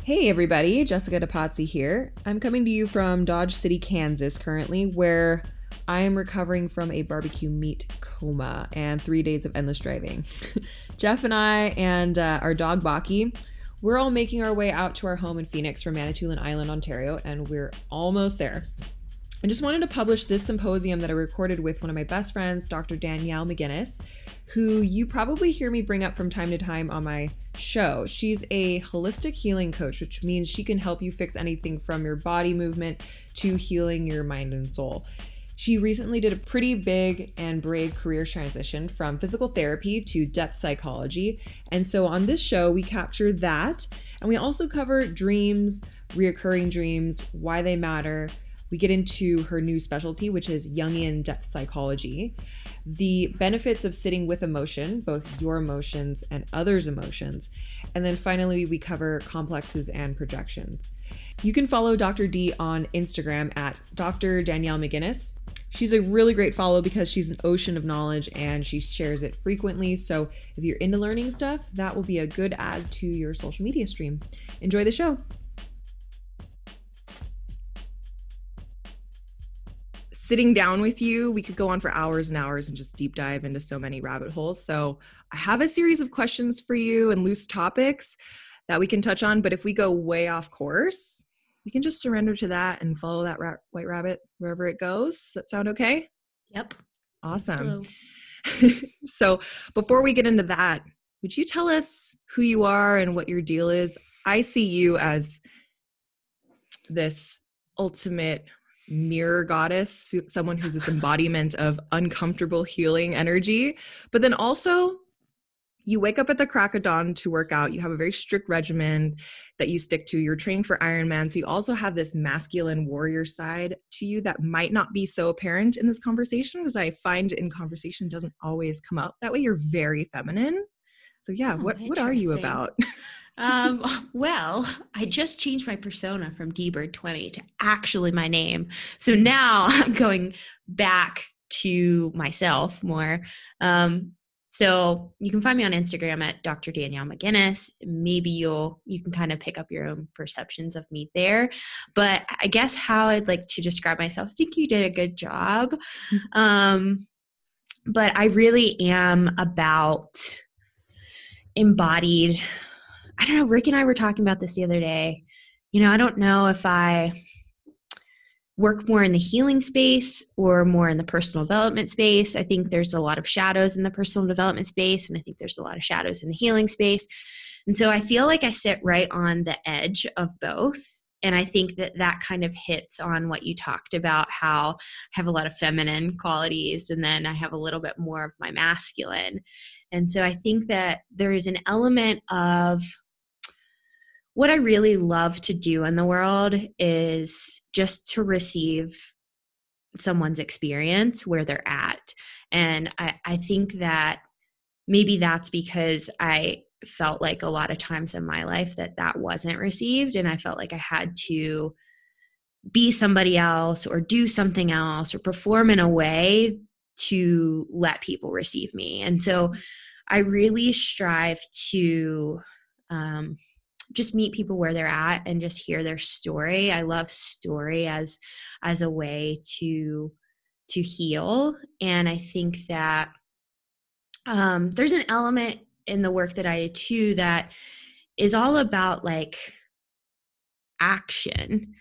Hey everybody, Jessica DePazzi here. I'm coming to you from Dodge City, Kansas currently, where I am recovering from a barbecue meat coma and 3 days of endless driving. Jeff and I and our dog Baki, we're all making our way out to our home in Phoenix from Manitoulin Island, Ontario, and we're almost there. I just wanted to publish this symposium that I recorded with one of my best friends, Dr. Danielle McGinnis, who you probably hear me bring up from time to time on my show. She's a holistic healing coach, which means she can help you fix anything from your body movement to healing your mind and soul. She recently did a pretty big and brave career transition from physical therapy to depth psychology. And so on this show, we capture that. And we also cover dreams, reoccurring dreams, why they matter. We get into her new specialty, which is Jungian depth psychology, the benefits of sitting with emotion, both your emotions and others' emotions. And then finally, we cover complexes and projections. You can follow Dr. D on Instagram at Dr. Danielle McGinnis. She's a really great follow because she's an ocean of knowledge and she shares it frequently. So if you're into learning stuff, that will be a good add to your social media stream. Enjoy the show. Sitting down with you, we could go on for hours and hours and just deep dive into so many rabbit holes. So I have a series of questions for you and loose topics that we can touch on. But if we go way off course, we can just surrender to that and follow that white rabbit wherever it goes. Does that sound okay? Yep. Awesome. So before we get into that, would you tell us who you are and what your deal is? I see you as this ultimate mirror goddess, someone who's this embodiment of uncomfortable healing energy, but then also you wake up at the crack of dawn to work out. You have a very strict regimen that you stick to. You're training for Ironman. So you also have this masculine warrior side to you that might not be so apparent in this conversation, because I find in conversation doesn't always come out that way. You're very feminine. So yeah, what are you about? Well, I just changed my persona from dbird20 to actually my name. So now I'm going back to myself more. So you can find me on Instagram at Dr. Danielle McGinnis. Maybe you can kind of pick up your own perceptions of me there. But I guess how I'd like to describe myself, I think you did a good job. But I really am about embodied. I don't know, Rick and I were talking about this the other day. I don't know if I work more in the healing space or more in the personal development space. I think there's a lot of shadows in the personal development space, and I think there's a lot of shadows in the healing space. And so I feel like I sit right on the edge of both. And I think that kind of hits on what you talked about, how I have a lot of feminine qualities and then I have a little bit more of my masculine. And so I think that there is an element of what I really love to do in the world is just to receive someone's experience where they're at. And I think that maybe that's because I felt like a lot of times in my life that wasn't received, and I felt like I had to be somebody else or do something else or perform in a way to let people receive me. And so I really strive to just meet people where they're at and just hear their story. I love story as a way to heal. And I think that there's an element in the work that I do too that is all about like action,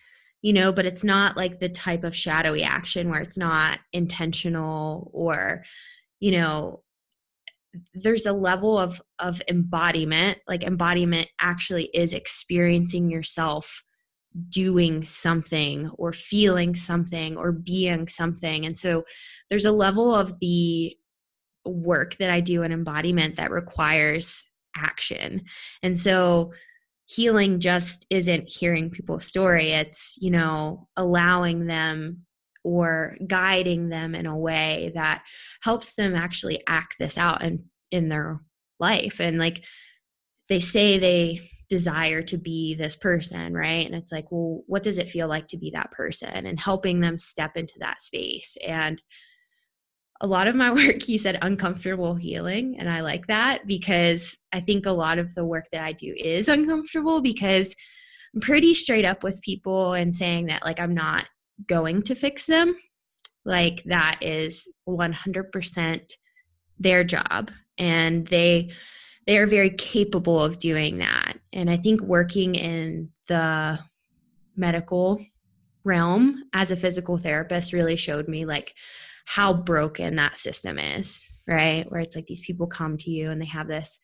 but it's not like the type of shadowy action where it's not intentional or, there's a level of embodiment. Like embodiment actually is experiencing yourself doing something or feeling something or being something. And so there's a level of the work that I do in embodiment that requires action. And so healing just isn't hearing people's story. It's, allowing them or guiding them in a way that helps them actually act this out in their life. And like they say they desire to be this person, right? And it's like, well, what does it feel like to be that person? And helping them step into that space. And a lot of my work, you said uncomfortable healing. And I like that because I think a lot of the work that I do is uncomfortable because I'm pretty straight up with people and saying that like I'm not going to fix them. Like that is 100% their job, and they are very capable of doing that. And I think working in the medical realm as a physical therapist really showed me like how broken that system is, right? Where it's like these people come to you and they have this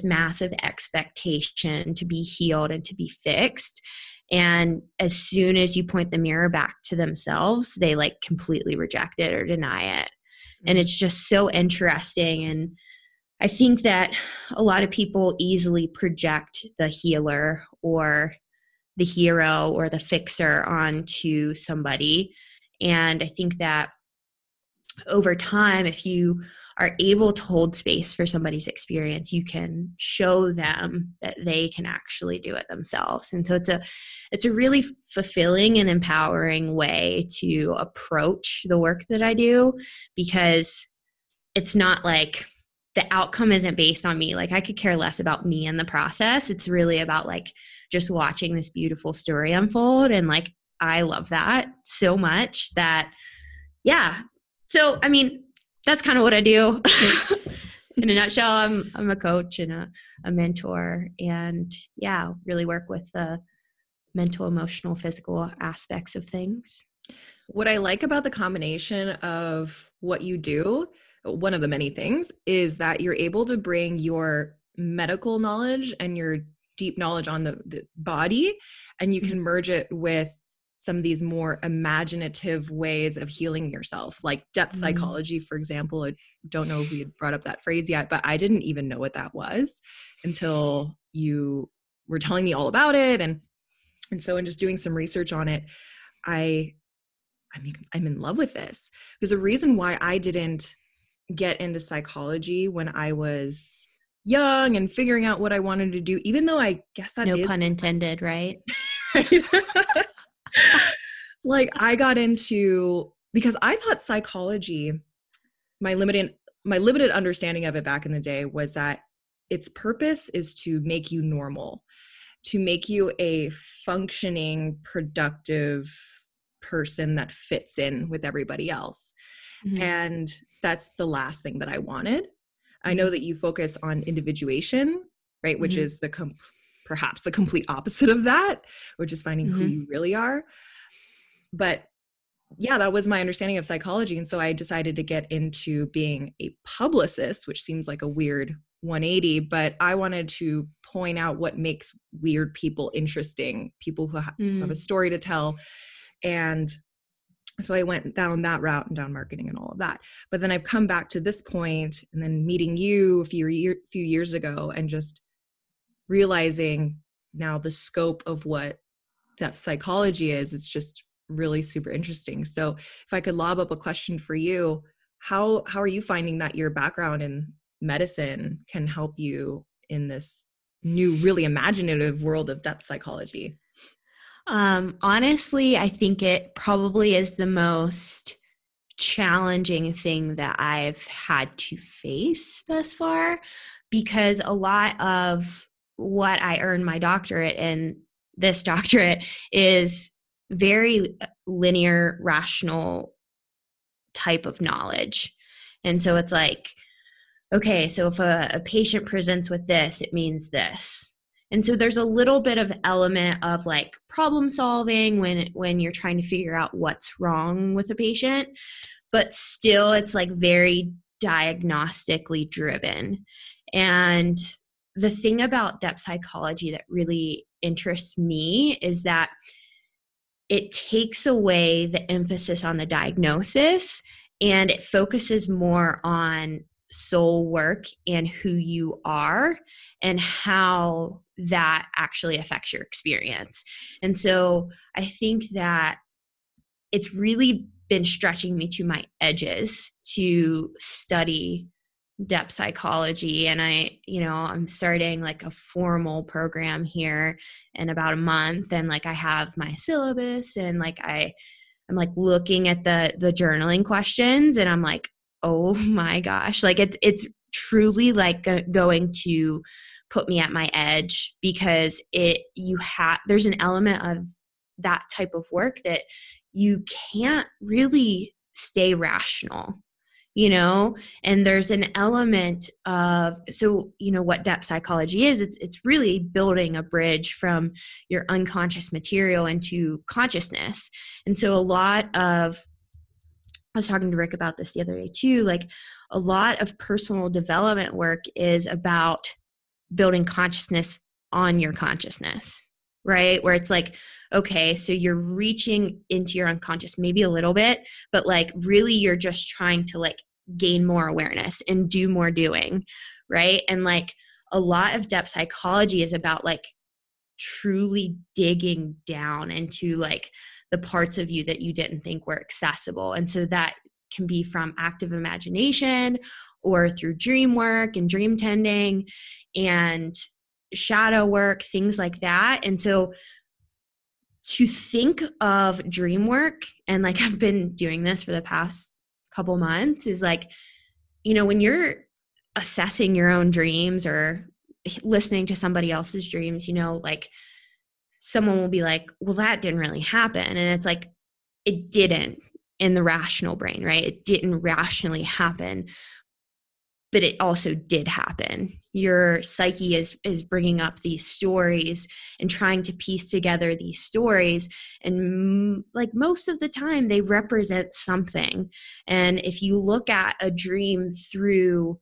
massive expectation to be healed and to be fixed. And as soon as you point the mirror back to themselves, they like completely reject it or deny it. Mm-hmm. And it's just so interesting. And I think that a lot of people easily project the healer or the hero or the fixer onto somebody. And I think that over time, if you are able to hold space for somebody's experience, you can show them that they can actually do it themselves. And so it's a really fulfilling and empowering way to approach the work that I do, because it's not like the outcome isn't based on me. Like I could care less about me in the process. It's really about like just watching this beautiful story unfold. And like, I love that so much that, yeah. So, I mean, that's kind of what I do. In a nutshell, I'm a coach and a mentor, and yeah, really work with the mental, emotional, physical aspects of things. What I like about the combination of what you do, one of the many things, is that you're able to bring your medical knowledge and your deep knowledge on the body, and you can merge it with some of these more imaginative ways of healing yourself, like depth psychology, for example. I don't know if we had brought up that phrase yet, but I didn't even know what that was until you were telling me all about it. And so in just doing some research on it, I'm in love with this, because the reason why I didn't get into psychology when I was young and figuring out what I wanted to do, even though I guess that no is pun intended, right? Like I got into, because I thought psychology, my limited understanding of it back in the day was that its purpose is to make you normal, to make you a functioning, productive person that fits in with everybody else. Mm-hmm. And that's the last thing that I wanted. Mm-hmm. I know that you focus on individuation, right? Which is perhaps the complete opposite of that, which is finding who you really are. But yeah, that was my understanding of psychology. And so I decided to get into being a publicist, which seems like a weird 180, but I wanted to point out what makes weird people interesting, people who have a story to tell. And so I went down that route and down marketing and all of that. But then I've come back to this point, and then meeting you a few years ago and just realizing now the scope of what depth psychology is. It's just really super interesting. So if I could lob up a question for you, how are you finding that your background in medicine can help you in this new, really imaginative world of depth psychology? Honestly, I think it probably is the most challenging thing that I've had to face thus far, because a lot of what I earned my doctorate in, this doctorate, is very linear, rational type of knowledge. And so it's like, okay, so if a patient presents with this, it means this. And so there's a little bit of element of like problem solving when you're trying to figure out what's wrong with a patient, but still it's like very diagnostically driven. And the thing about depth psychology that really interests me is that it takes away the emphasis on the diagnosis, and it focuses more on soul work and who you are and how that actually affects your experience. And so I think that it's really been stretching me to my edges to study depth psychology. And I'm starting like a formal program here in about a month. And like I have my syllabus, and like I'm like looking at the journaling questions, and I'm like, oh my gosh, like it's truly like going to put me at my edge, because there's an element of that type of work that you can't really stay rational, and there's an element of, what depth psychology is, it's really building a bridge from your unconscious material into consciousness. And so I was talking to Rick about this the other day too, like a lot of personal development work is about building consciousness on your consciousness, right? Where it's like, okay, so you're reaching into your unconscious maybe a little bit, but like really you're just trying to like gain more awareness and do more doing, right? And like a lot of depth psychology is about like truly digging down into like the parts of you that you didn't think were accessible. And so that can be from active imagination or through dream work and dream tending and shadow work, things like that. And so to think of dream work, and like I've been doing this for the past couple months, is like, when you're assessing your own dreams or listening to somebody else's dreams, like someone will be like, well, that didn't really happen. And it's like, it didn't in the rational brain, right? It didn't rationally happen, but it also did happen. Your psyche is bringing up these stories and trying to piece together these stories. And like most of the time they represent something. And if you look at a dream through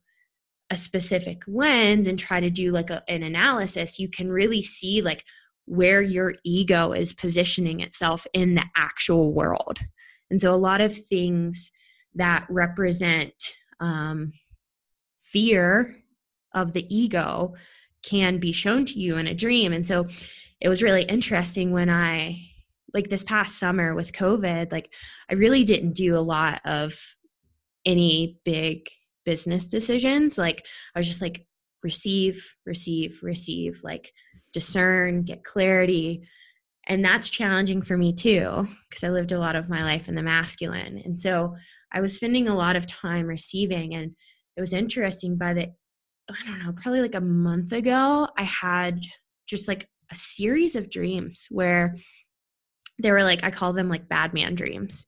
a specific lens and try to do like an analysis, you can really see like where your ego is positioning itself in the actual world. And so a lot of things that represent fear of the ego can be shown to you in a dream. And so it was really interesting when like this past summer with COVID, like I really didn't do a lot of any big business decisions. Like I was just like receive, like discern, get clarity. And that's challenging for me too, because I lived a lot of my life in the masculine. And so I was spending a lot of time receiving. And it was interesting probably like a month ago, I had just like a series of dreams where they were like, I call them like bad man dreams,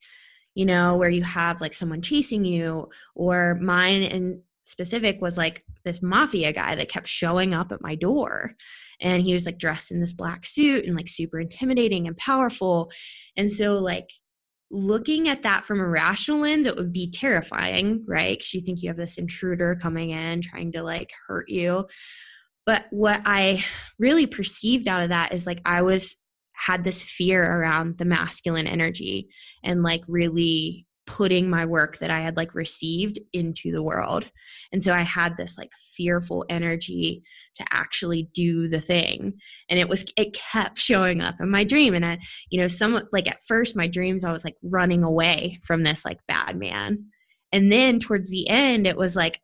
where you have like someone chasing you, or mine in specific was like this mafia guy that kept showing up at my door. And he was like dressed in this black suit and like super intimidating and powerful. And so like looking at that from a rational lens, it would be terrifying, right? Because you think you have this intruder coming in trying to like hurt you. But what I really perceived out of that is like had this fear around the masculine energy and like really putting my work that I had like received into the world. And so I had this like fearful energy to actually do the thing. And it kept showing up in my dream. And at first my dreams, I was like running away from this like bad man. And then towards the end, it was like,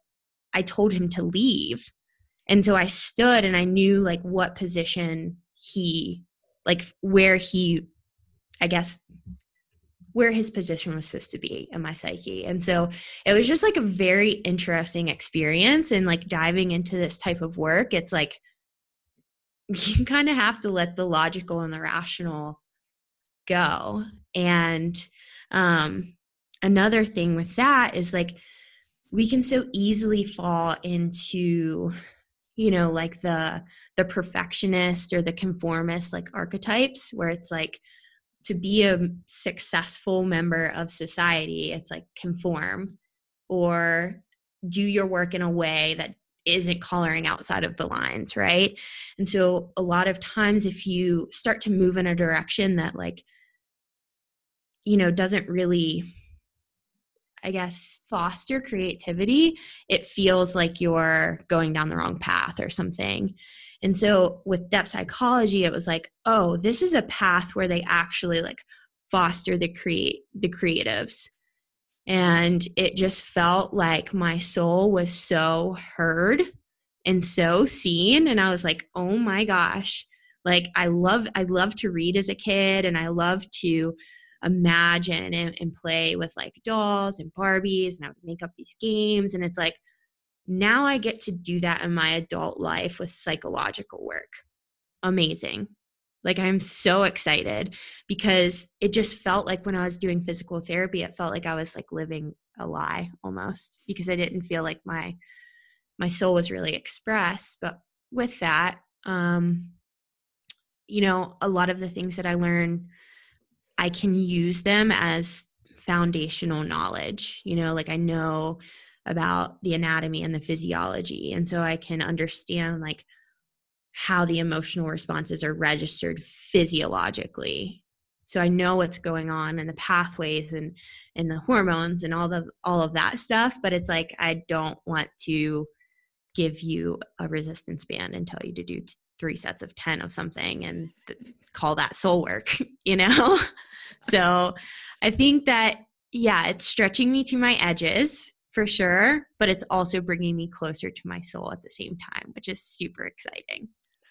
I told him to leave. And so I stood and I knew like what position where his position was supposed to be in my psyche. And so it was just like a very interesting experience. And like diving into this type of work, it's like you kind of have to let the logical and the rational go. And another thing with that is like we can so easily fall into like the perfectionist or the conformist like archetypes, where it's like, to be a successful member of society, it's like conform or do your work in a way that isn't coloring outside of the lines, right? And so a lot of times if you start to move in a direction that like, doesn't really, I guess, foster creativity, it feels like you're going down the wrong path or something. And so with depth psychology, it was like, oh, this is a path where they actually like foster the creatives. And it just felt like my soul was so heard and so seen. And I was like, oh my gosh, like I love to read as a kid, and I love to imagine and play with like dolls and Barbies, and I would make up these games. And it's like, Now I get to do that in my adult life with psychological work. Amazing. Like, I'm so excited because it just felt like when I was doing physical therapy, it felt like I was like living a lie almost, because I didn't feel like my soul was really expressed. But with that, you know, a lot of the things that I learn, I can use them as foundational knowledge. You know, like I know about the anatomy and the physiology. And so I can understand like how the emotional responses are registered physiologically. So I know what's going on in the pathways and the hormones and all of that stuff. But it's like, I don't want to give you a resistance band and tell you to do 3 sets of 10 of something and call that soul work, you know? So I think that, yeah, it's stretching me to my edges for sure, but it's also bringing me closer to my soul at the same time, which is super exciting.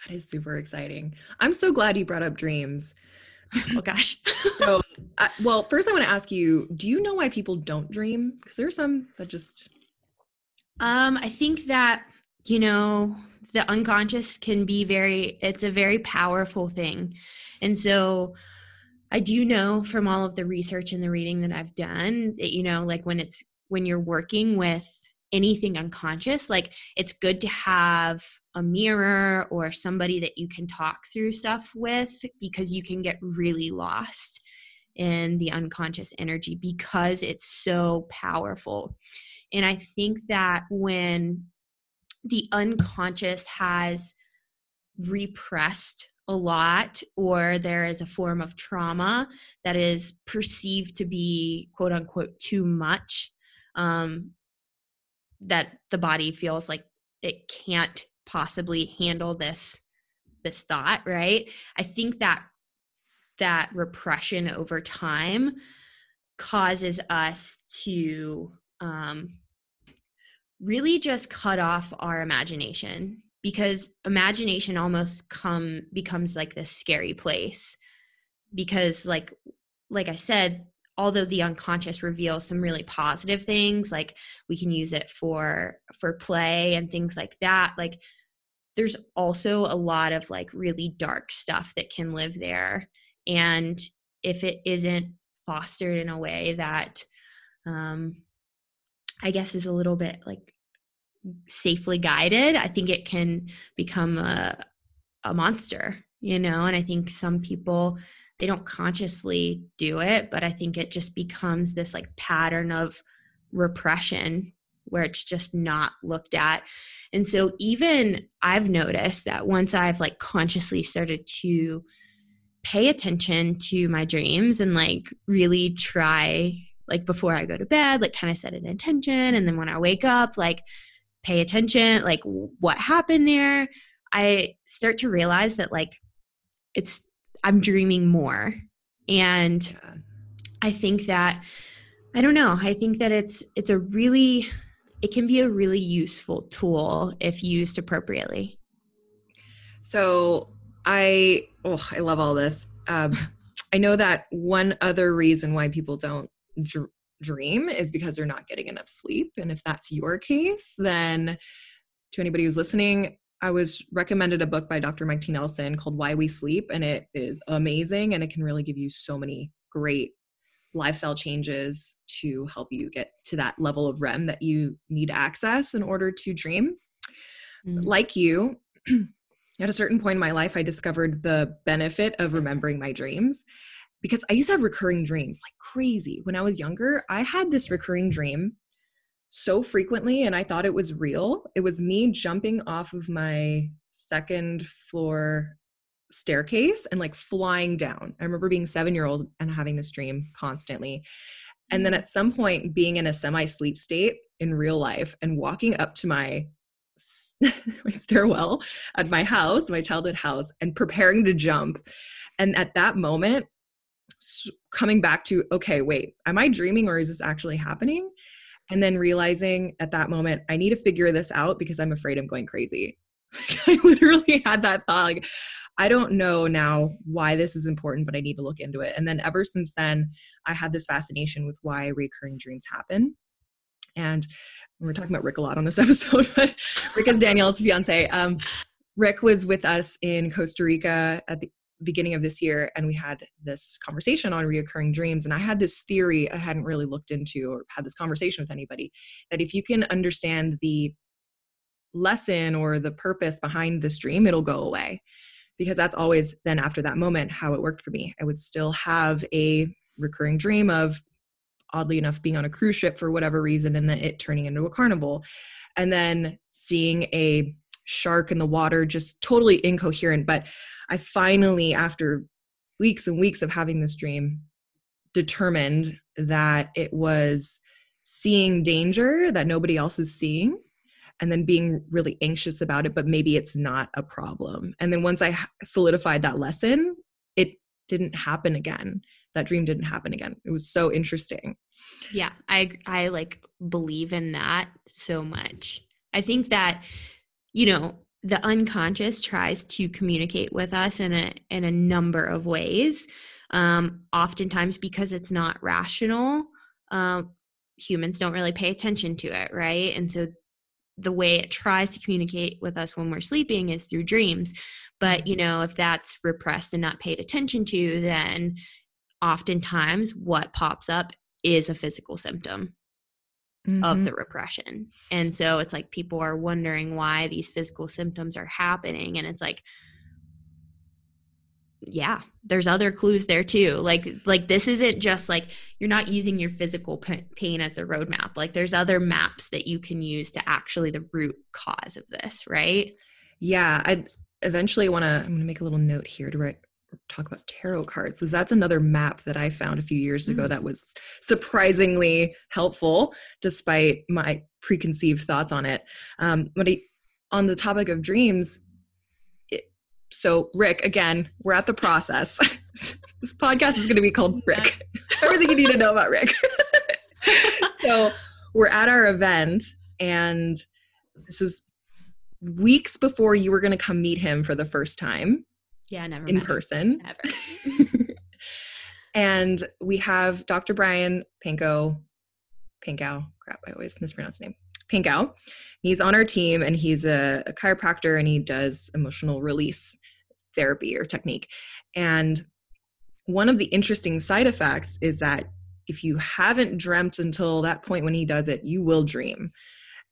That is super exciting. I'm so glad you brought up dreams. Oh gosh. So, well, first I want to ask you, do you know why people don't dream? Because there are some that just... I think that, you know, the unconscious can be it's a very powerful thing. And so I do know from all of the research and the reading that I've done that, you know, like when you're working with anything unconscious, like it's good to have a mirror or somebody that you can talk through stuff with, because you can get really lost in the unconscious energy because it's so powerful. And I think that when the unconscious has repressed a lot, or there is a form of trauma that is perceived to be quote unquote too much, that the body feels like it can't possibly handle this thought, right? I think that repression over time causes us to really just cut off our imagination, because imagination almost becomes like this scary place, because like I said, although the unconscious reveals some really positive things, like we can use it for play and things like that, like there's also a lot of like really dark stuff that can live there. And if it isn't fostered in a way that I guess is a little bit like safely guided, I think it can become a monster, you know? And I think some people, they don't consciously do it, but I think it just becomes this like pattern of repression where it's just not looked at. And so even I've noticed that once I've like consciously started to pay attention to my dreams and like really try, like before I go to bed, like kind of set an intention. And then when I wake up, like pay attention, like what happened there, I start to realize that like I'm dreaming more. And I think that, I don't know, I think that it can be a really useful tool if used appropriately. So I love all this. I know that one other reason why people don't dream is because they're not getting enough sleep. And if that's your case, then to anybody who's listening, I was recommended a book by Dr. Mike T. Nelson called Why We Sleep, and it is amazing, and it can really give you so many great lifestyle changes to help you get to that level of REM that you need access in order to dream. Mm-hmm. Like you, at a certain point in my life, I discovered the benefit of remembering my dreams, because I used to have recurring dreams like crazy. When I was younger, I had this recurring dream so frequently, and I thought it was real. It was me jumping off of my 2nd floor staircase and like flying down. I remember being 7-year-old and having this dream constantly. And then at some point being in a semi-sleep state in real life and walking up to my stairwell at my house, my childhood house, and preparing to jump. And at that moment, coming back to, okay, wait, am I dreaming or is this actually happening? And then realizing at that moment, I need to figure this out because I'm afraid I'm going crazy. I literally had that thought, like, I don't know now why this is important, but I need to look into it. And then ever since then, I had this fascination with why recurring dreams happen. And we're talking about Rick a lot on this episode, but Rick is Danielle's fiance. Rick was with us in Costa Rica at the beginning of this year, and we had this conversation on reoccurring dreams. And I had this theory I hadn't really looked into or had this conversation with anybody, that if you can understand the lesson or the purpose behind this dream, it'll go away. Because that's always then after that moment how it worked for me. I would still have a recurring dream of, oddly enough, being on a cruise ship for whatever reason, and then it turning into a carnival, and then seeing a shark in the water, just totally incoherent. But I finally, after weeks and weeks of having this dream, determined that it was seeing danger that nobody else is seeing, and then being really anxious about it, but maybe it's not a problem. And then once I solidified that lesson, it didn't happen again. That dream didn't happen again. It was so interesting. Yeah, I like believe in that so much. I think that, you know, the unconscious tries to communicate with us in a number of ways. Oftentimes because it's not rational, humans don't really pay attention to it, right? And so the way it tries to communicate with us when we're sleeping is through dreams. But, you know, if that's repressed and not paid attention to, then oftentimes what pops up is a physical symptom of the repression. And so it's like people are wondering why these physical symptoms are happening. And it's like, yeah, there's other clues there too. Like this isn't just like, you're not using your physical pain as a roadmap. Like there's other maps that you can use to actually the root cause of this, right? Yeah. I'm going to make a little note here to talk about tarot cards, because that's another map that I found a few years ago that was surprisingly helpful despite my preconceived thoughts on it. On the topic of dreams, so Rick, again, we're at the process. This podcast is going to be called Rick. Everything you need to know about Rick. So we're at our event, and this was weeks before you were going to come meet him for the first time. Yeah, never in person. Never. And we have Dr. Brian Pankow. Crap, I always mispronounce his name. Pankow. He's on our team, and he's a chiropractor, and he does emotional release therapy or technique. And one of the interesting side effects is that if you haven't dreamt until that point when he does it, you will dream.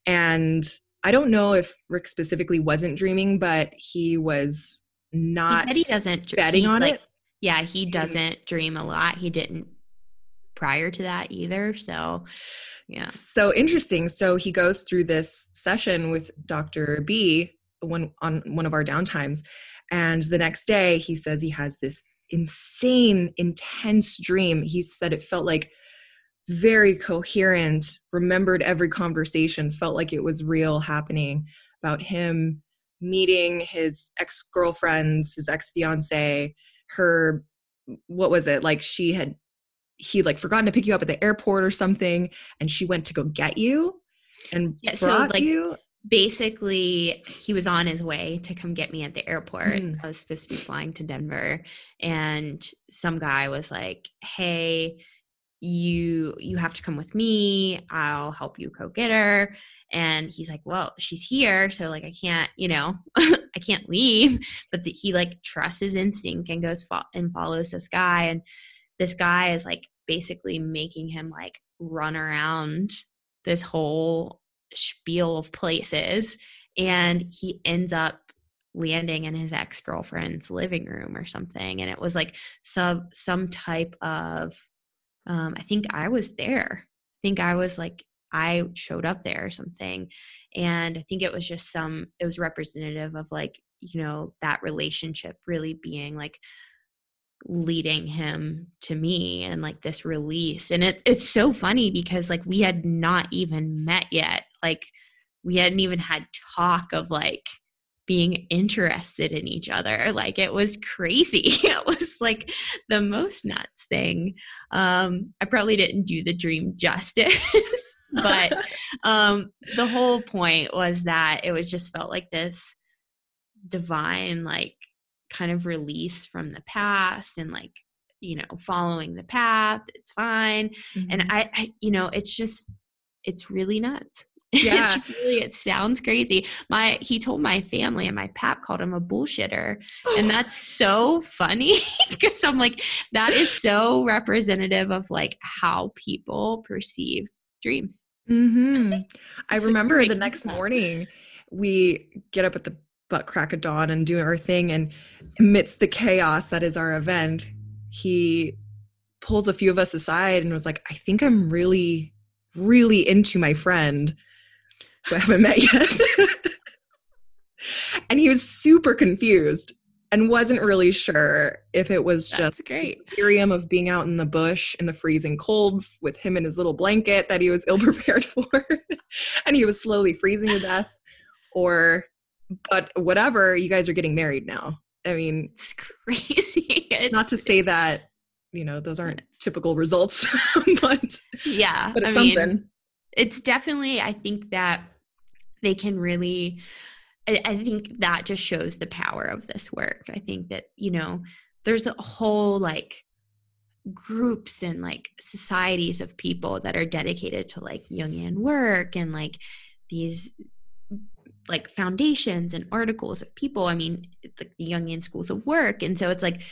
And I don't know if Rick specifically wasn't dreaming, but he was not. He said he doesn't betting on it. Yeah, he doesn't dream a lot. He didn't prior to that either. So, yeah. So interesting. So he goes through this session with Dr. B on one of our downtimes. And the next day he says he has this insane, intense dream. He said it felt like very coherent, remembered every conversation, felt like it was real happening, about him meeting his ex-girlfriends, his ex-fiance, her, what was it? Like he like forgotten to pick you up at the airport or something, and she went to go get you and brought you. Basically, he was on his way to come get me at the airport. I was supposed to be flying to Denver, and some guy was like, hey, you have to come with me. I'll help you go get her. And he's like, well, she's here. So like, I can't, I can't leave. But he like trusts his instinct and goes and follows this guy. And this guy is like basically making him like run around this whole spiel of places. And he ends up landing in his ex-girlfriend's living room or something. And it was like some type of, I think I was there. I think I was like, I showed up there or something. And I think it was just it was representative of like, that relationship really being like leading him to me and like this release. And it's so funny because like we had not even met yet. Like we hadn't even had talk of like being interested in each other. Like it was crazy. It was like the most nuts thing. I probably didn't do the dream justice, but the whole point was that it was just felt like this divine, like kind of release from the past and like, following the path, it's fine. Mm-hmm. And I it's really nuts. Yeah. It sounds crazy. He told my family, and my pap called him a bullshitter. And that's so funny because I'm like, that is so representative of like how people perceive dreams. I So you're remember the making next sense. morning we get up at the butt crack of dawn and do our thing, and amidst the chaos that is our event, he pulls a few of us aside and was like, I think I'm really, really into my friend who I haven't met yet. And he was super confused and wasn't really sure if it was just That's great. the delirium of being out in the bush in the freezing cold with him in his little blanket that he was ill prepared for and he was slowly freezing to death, but whatever, you guys are getting married now. I mean, It's crazy. not to say that, those aren't typical results, but Yeah. it's I something. mean, it's definitely, I think that they can really, I think that just shows the power of this work. I think that, there's a whole like groups and like societies of people that are dedicated to like Jungian work and like these like foundations and articles of people. I mean, the Jungian schools of work. And so it's like,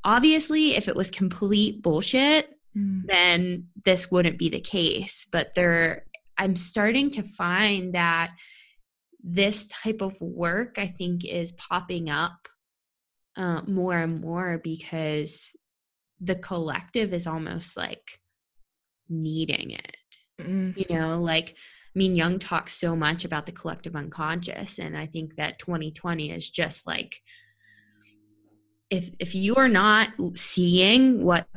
obviously, if it was complete bullshit, then this wouldn't be the case. But I'm starting to find that this type of work, I think, is popping up more and more because the collective is almost like needing it. Like, I mean, Jung talks so much about the collective unconscious. And I think that 2020 is just like, if you are not seeing what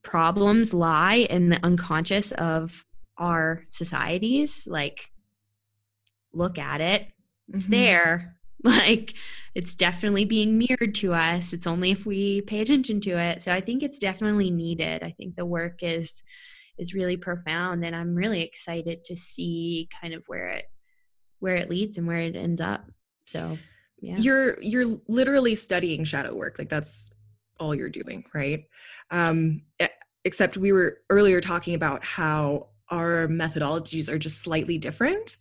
problems lie in the unconscious of our societies, like, look at it. It's there. Like, it's definitely being mirrored to us. It's only if we pay attention to it. So I think it's definitely needed. I think the work is really profound, and I'm really excited to see kind of where it leads and where it ends up. So yeah. You're literally studying shadow work. Like, that's all you're doing, right? Except we were earlier talking about how our methodologies are just slightly different.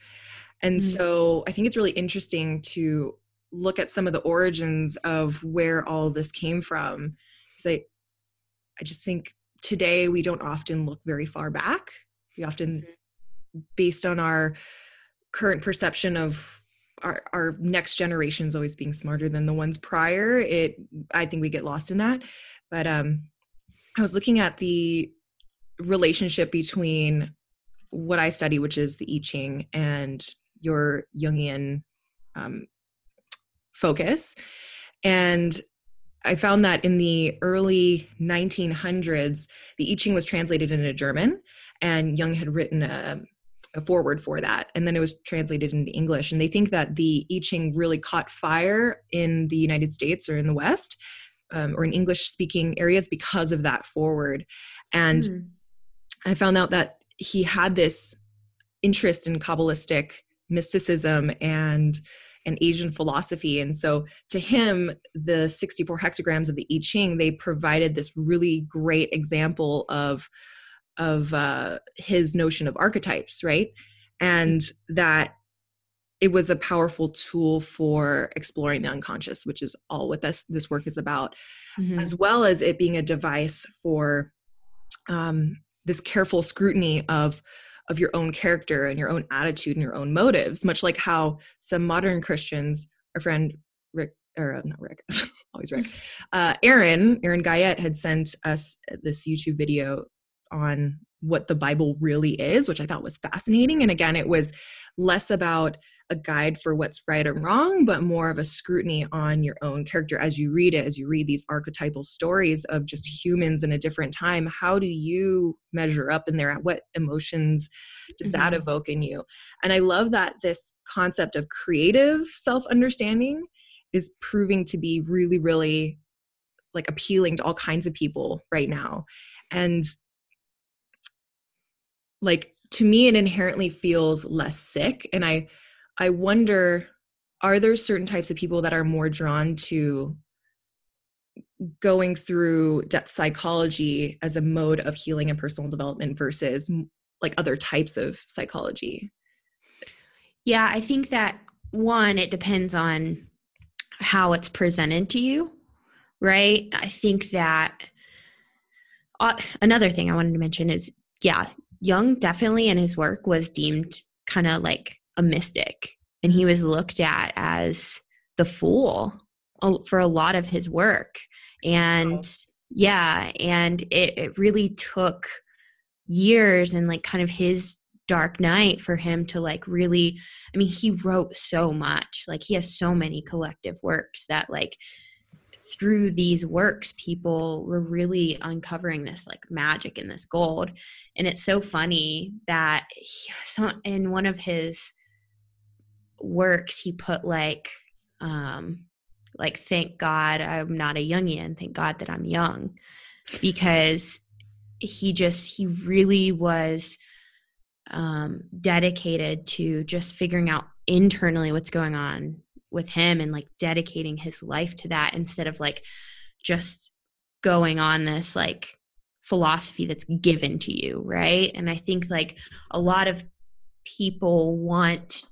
And so I think it's really interesting to look at some of the origins of where all of this came from. Because I just think today we don't often look very far back. We often, based on our current perception of our next generations always being smarter than the ones prior, I think we get lost in that. But I was looking at the relationship between what I study, which is the I Ching, and your Jungian focus. And I found that in the early 1900s, the I Ching was translated into German, and Jung had written a foreword for that. And then it was translated into English. And they think that the I Ching really caught fire in the United States or in the West, or in English-speaking areas because of that foreword. And I found out that he had this interest in Kabbalistic mysticism and Asian philosophy. And so to him, the 64 hexagrams of the I Ching, they provided this really great example of his notion of archetypes, right? And that it was a powerful tool for exploring the unconscious, which is all what this work is about, as well as it being a device for this careful scrutiny of your own character and your own attitude and your own motives, much like how some modern Christians, our friend Rick, or not Rick, always Rick, Aaron Guyette had sent us this YouTube video on what the Bible really is, which I thought was fascinating. And again, it was less about a guide for what's right or wrong, but more of a scrutiny on your own character as you read it, as you read these archetypal stories of just humans in a different time. How do you measure up in there? What emotions does that evoke in you? And I love that this concept of creative self-understanding is proving to be really, really like appealing to all kinds of people right now. And like, to me, it inherently feels less sick. And I wonder, are there certain types of people that are more drawn to going through depth psychology as a mode of healing and personal development versus like other types of psychology? Yeah, I think that one, it depends on how it's presented to you, right? I think that another thing I wanted to mention is, yeah, Jung definitely in his work was deemed kind of like a mystic, and he was looked at as the fool for a lot of his work. And yeah, and it really took years and like kind of his dark night for him to like really, I mean, he wrote so much, like he has so many collective works that like through these works people were really uncovering this like magic and this gold. And it's so funny that in one of his works he put like thank God I'm not a Jungian, thank God that I'm young, because he really was dedicated to just figuring out internally what's going on with him and like dedicating his life to that instead of like just going on this like philosophy that's given to you, right? And I think like a lot of people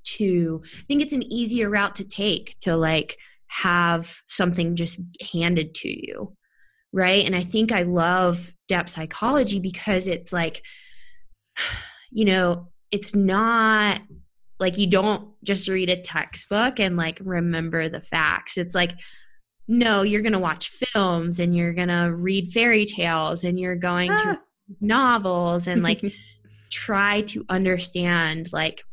think it's an easier route to take to like have something just handed to you, right? And I think I love depth psychology because it's like, you know, it's not like you don't just read a textbook and like remember the facts. It's like, no, you're going to watch films and you're going to read fairy tales and you're going to read novels and like try to understand like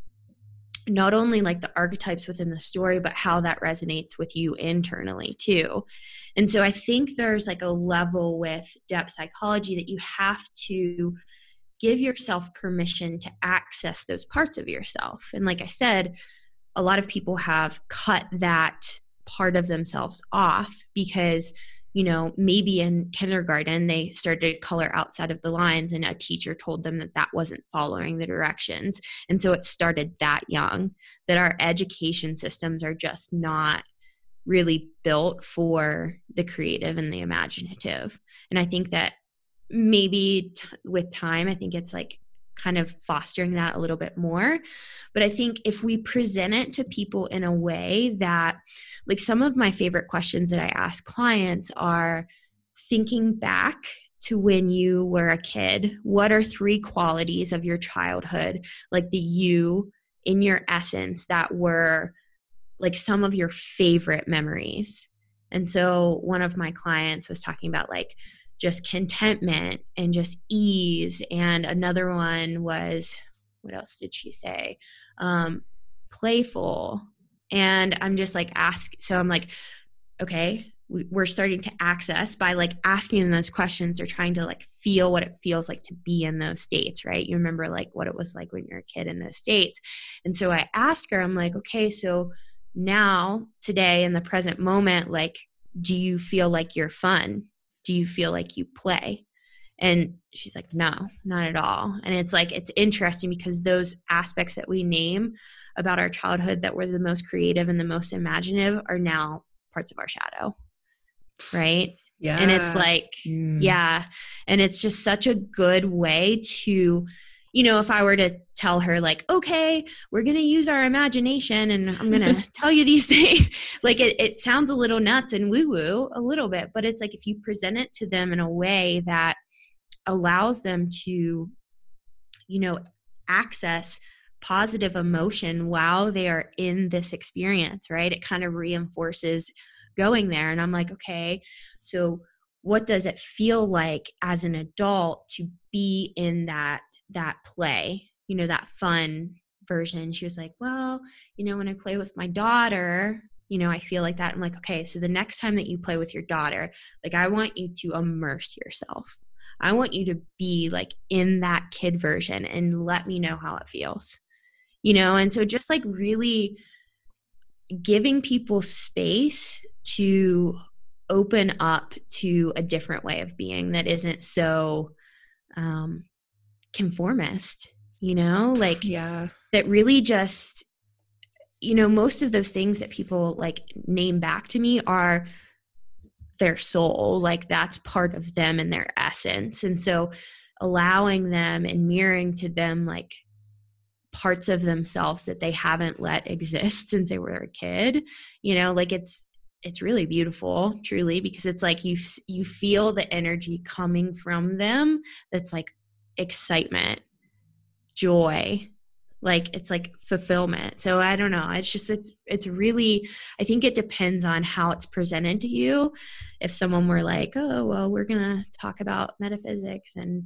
not only like the archetypes within the story, but how that resonates with you internally too. And so I think there's like a level with depth psychology that you have to give yourself permission to access those parts of yourself. And like I said, a lot of people have cut that part of themselves off because, you know, maybe in kindergarten, they started to color outside of the lines and a teacher told them that that wasn't following the directions. And so it started that young, that our education systems are just not really built for the creative and the imaginative. And I think that maybe with time, I think it's like kind of fostering that a little bit more. But I think if we present it to people in a way that, like some of my favorite questions that I ask clients are thinking back to when you were a kid, what are 3 qualities of your childhood, like the you in your essence that were like some of your favorite memories? And so one of my clients was talking about like just contentment and just ease. And another one was, what else did she say? Playful. And I'm just like, so I'm like, okay, we're starting to access by like asking them those questions or trying to like feel what it feels like to be in those states, right? You remember like what it was like when you're a kid in those states. And so I asked her, I'm like, okay, so now today in the present moment, like, do you feel like you're fun? Do you feel like you play? And she's like, no, not at all. And it's like, it's interesting because those aspects that we name about our childhood that were the most creative and the most imaginative are now parts of our shadow. Right. Yeah. And it's like, yeah. And it's just such a good way to, you know, if I were to tell her like, okay, we're going to use our imagination and I'm going to tell you these things, like it sounds a little nuts and woo woo a little bit, but it's like, if you present it to them in a way that allows them to, you know, access positive emotion while they are in this experience, right? It kind of reinforces going there. And I'm like, okay, so what does it feel like as an adult to be in that play, you know, that fun version? She was like, well, you know, when I play with my daughter, you know, I feel like that. I'm like, okay, so the next time that you play with your daughter, like I want you to immerse yourself. I want you to be like in that kid version and let me know how it feels, you know? And so just like really giving people space to open up to a different way of being that isn't so conformist, you know, like that really just, you know, most of those things that people like name back to me are their soul, like that's part of them and their essence. And so allowing them and mirroring to them like parts of themselves that they haven't let exist since they were a kid. Like it's really beautiful, truly, because it's like you feel the energy coming from them. That's like excitement, joy, like it's like fulfillment. So I don't know. It's really, I think it depends on how it's presented to you. If someone were like, oh, well, we're going to talk about metaphysics and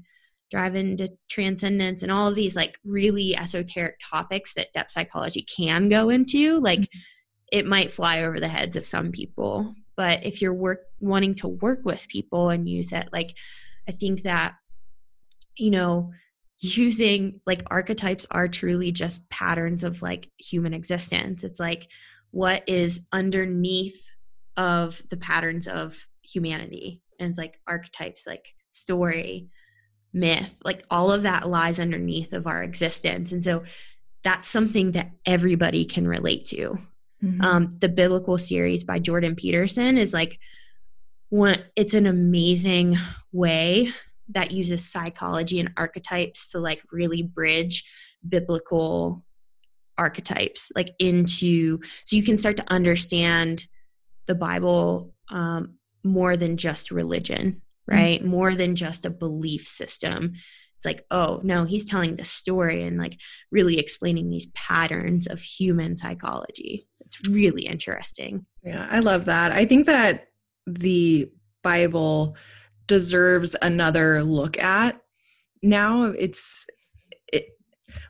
drive into transcendence and all of these like really esoteric topics that depth psychology can go into, like it might fly over the heads of some people. But if you're wanting to work with people and use it, like I think that, using like archetypes are truly just patterns of like human existence. It's like what is underneath of the patterns of humanity. And it's like archetypes, like story, myth, like all of that lies underneath of our existence. And so that's something that everybody can relate to. The biblical series by Jordan Peterson is like it's an amazing way that uses psychology and archetypes to like really bridge biblical archetypes like into, so you can start to understand the Bible more than just religion, right? More than just a belief system. It's like, oh no, he's telling the story and like really explaining these patterns of human psychology. It's really interesting. Yeah, I love that. I think that the Bible deserves another look at. Now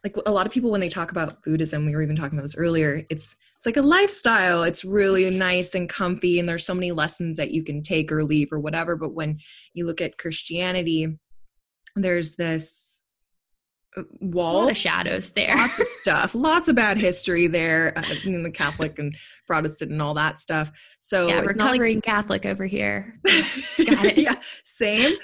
like a lot of people when they talk about Buddhism, we were even talking about this earlier, it's like a lifestyle. It's really nice and comfy and there's so many lessons that you can take or leave or whatever. But when you look at Christianity, there's this wall. A lot of shadows there. Lots of stuff. Lots of bad history there in the Catholic and Protestant and all that stuff. So yeah, it's recovering not like Catholic over here. Got it. Yeah, same.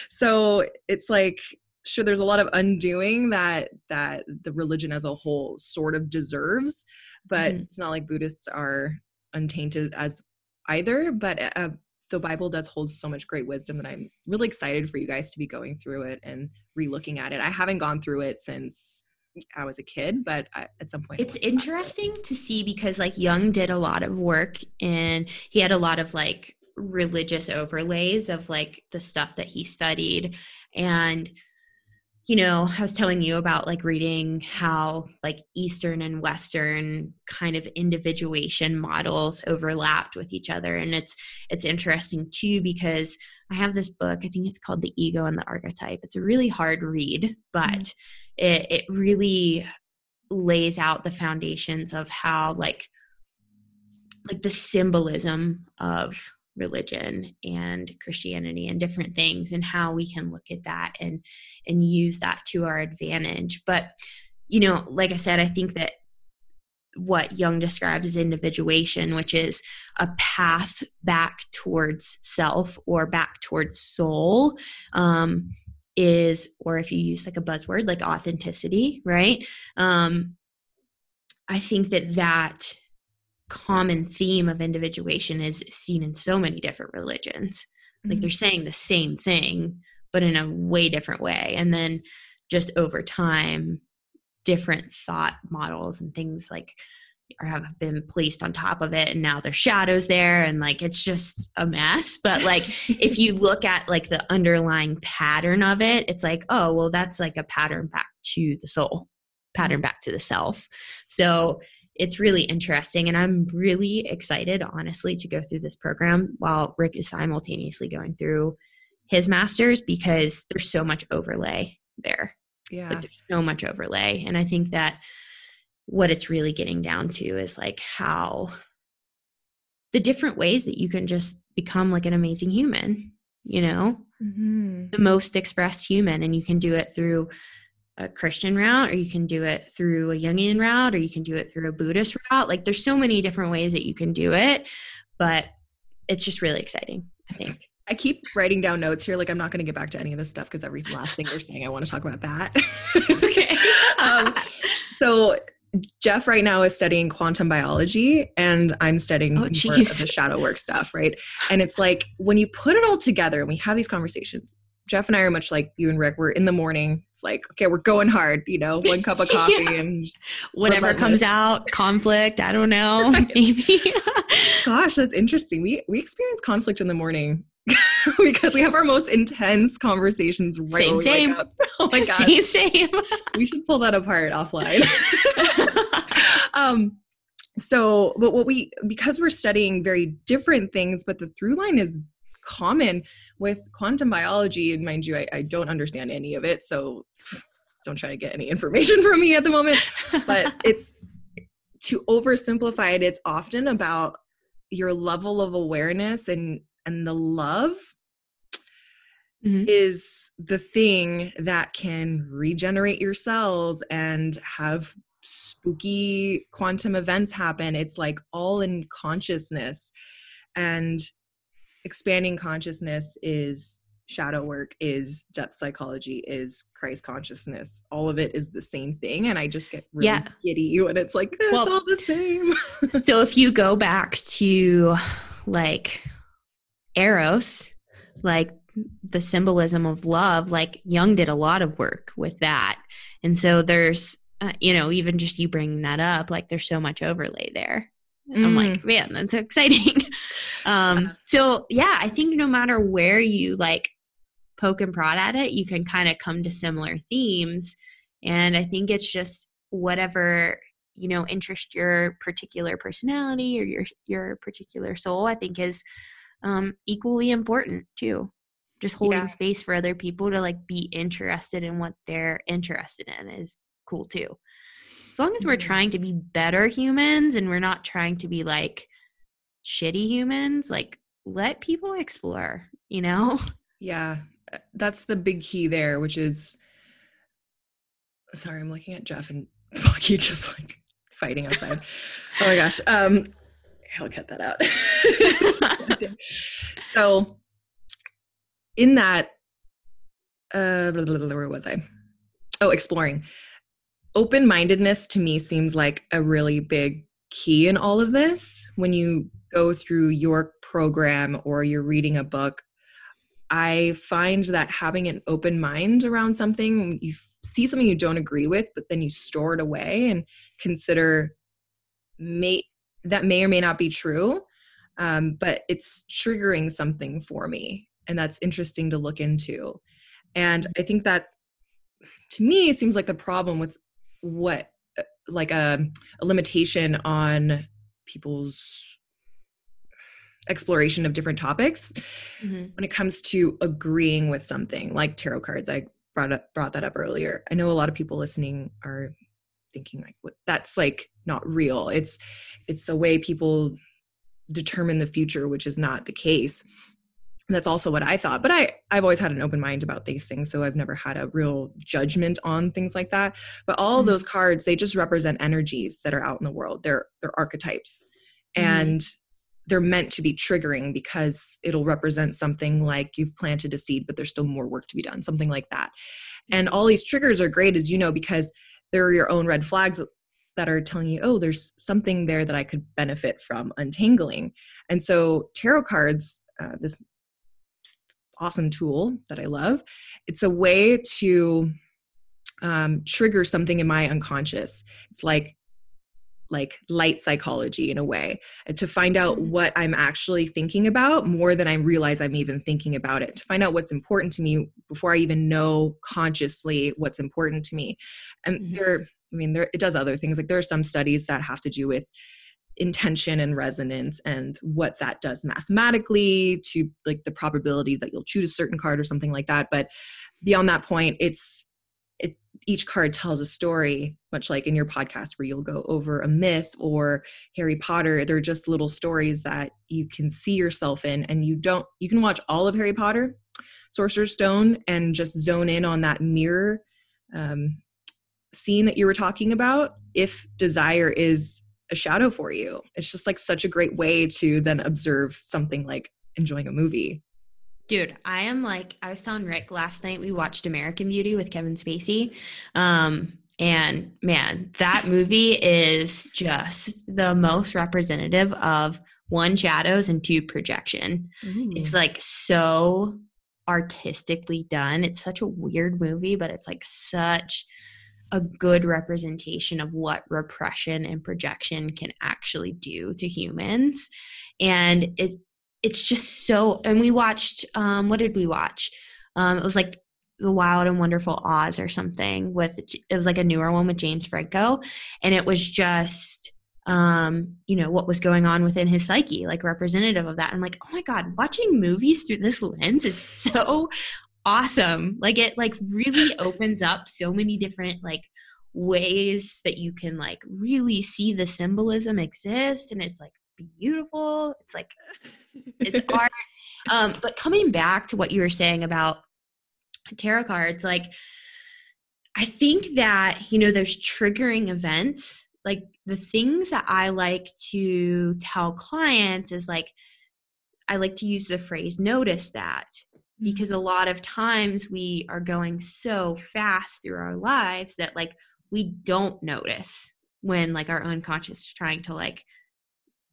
So it's like, sure, there's a lot of undoing that the religion as a whole sort of deserves, but it's not like Buddhists are untainted as either. But the Bible does hold so much great wisdom that I'm really excited for you guys to be going through it and re-looking at it. I haven't gone through it since I was a kid, but at some point it's interesting to see because like Jung did a lot of work and he had a lot of like religious overlays of like the stuff that he studied. And I was telling you about like reading how like Eastern and Western kind of individuation models overlapped with each other. And it's interesting too, because I have this book, I think it's called The Ego and the Archetype. It's a really hard read, but it really lays out the foundations of how like the symbolism of religion and Christianity and different things and how we can look at that and use that to our advantage. But, like I said, I think that what Jung describes as individuation, which is a path back towards self or back towards soul, is, or if you use like a buzzword, like authenticity, right? I think that common theme of individuation is seen in so many different religions. Like they're saying the same thing, but in a way different way. And then just over time, different thought models and things like have been placed on top of it. And now there's shadows there. And like, it's just a mess. But like, if you look at like the underlying pattern of it, it's like, oh, well, that's like a pattern back to the soul, pattern back to the self. So it's really interesting. And I'm really excited, honestly, to go through this program while Rick is simultaneously going through his master's because there's so much overlay there. Yeah. Like, there's so much overlay. And I think that what it's really getting down to is like how the different ways that you can just become like an amazing human, the most expressed human. And you can do it through a Christian route, or you can do it through a Jungian route, or you can do it through a Buddhist route. Like there's so many different ways that you can do it, but it's just really exciting, I think. I keep writing down notes here. Like I'm not going to get back to any of this stuff because every last thing you're saying, I want to talk about that. Okay. So Jeff right now is studying quantum biology and I'm studying more of the shadow work stuff. Right. And it's like, when you put it all together and we have these conversations, Jeff and I are much like you and Rick. We're in the morning. It's like, okay, we're going hard, one cup of coffee Yeah. and just whatever comes out, conflict, I don't know, right. Maybe. Gosh, that's interesting. We experience conflict in the morning because we have our most intense conversations right when we wake up. Oh my gosh. Same. We should pull that apart offline. Because we're studying very different things, but the through line is common with quantum biology, and mind you, I don't understand any of it, so don't try to get any information from me at the moment, but it's, to oversimplify it, it's often about your level of awareness, and the love is the thing that can regenerate your cells and have spooky quantum events happen. It's like all in consciousness, and expanding consciousness is shadow work, is depth psychology, is Christ consciousness. All of it is the same thing. And I just get really giddy when it's like, it's all the same. So if you go back to like Eros, like the symbolism of love, like Jung did a lot of work with that. And so there's, even just you bringing that up, like there's so much overlay there. I'm like, man, that's so exciting. So yeah, I think no matter where you like poke and prod at it, you can kind of come to similar themes. And I think it's just whatever, interest your particular personality or your particular soul, I think is equally important too. Just holding space for other people to like be interested in what they're interested in is cool too. As long as we're trying to be better humans and we're not trying to be like shitty humans, like let people explore, Yeah, that's the big key there, which is, sorry, I'm looking at Jeff and Bucky just like fighting outside. Oh my gosh. I'll cut that out. So in that, where was I? Oh, exploring. Open-mindedness to me seems like a really big key in all of this. When you go through your program or you're reading a book, I find that having an open mind around something, you see something you don't agree with, but then you store it away and consider that may or may not be true, but it's triggering something for me. And that's interesting to look into. And I think that, to me, it seems like the problem with what, like a limitation on people's exploration of different topics when it comes to agreeing with something like tarot cards. I brought that up earlier. I know a lot of people listening are thinking like, what, that's like not real. It's a way people determine the future, which is not the case. And that's also what I thought, but I've always had an open mind about these things. So I've never had a real judgment on things like that. But all of those cards, they just represent energies that are out in the world. They're archetypes, and they're meant to be triggering because it'll represent something like you've planted a seed, but there's still more work to be done, something like that. And all these triggers are great, as you know, because they're your own red flags that are telling you, oh, there's something there that I could benefit from untangling. And so tarot cards, this awesome tool that I love, it's a way to trigger something in my unconscious. It's like light psychology in a way, and to find out what I'm actually thinking about more than I realize I'm even thinking about it, to find out what's important to me before I even know consciously what's important to me. And it does other things. Like there are some studies that have to do with intention and resonance and what that does mathematically to like the probability that you'll choose a certain card or something like that. But beyond that point, each card tells a story, much like in your podcast where you'll go over a myth or Harry Potter. They're just little stories that you can see yourself in, and you can watch all of Harry Potter, Sorcerer's Stone, and just zone in on that mirror scene that you were talking about. If desire is a shadow for you, it's just like such a great way to then observe something like enjoying a movie. Dude, I was telling Rick last night, we watched American Beauty with Kevin Spacey. And man, that movie is just the most representative of 1, shadows, and 2, projection. It's like so artistically done. It's such a weird movie, but it's like such a good representation of what repression and projection can actually do to humans. And it's just so, and we watched, what did we watch? It was like The Wild and Wonderful Oz or something it was like a newer one with James Franco. And it was just, what was going on within his psyche, like representative of that. I'm like, oh my God, watching movies through this lens is so awesome. Like it like really opens up so many different like ways that you can like really see the symbolism exist. And it's like beautiful. It's like, it's art. But coming back to what you were saying about tarot cards, like, I think that, those triggering events, like the things that I like to tell clients is like, I like to use the phrase, notice that, because a lot of times we are going so fast through our lives that like, we don't notice when like our unconscious is trying to like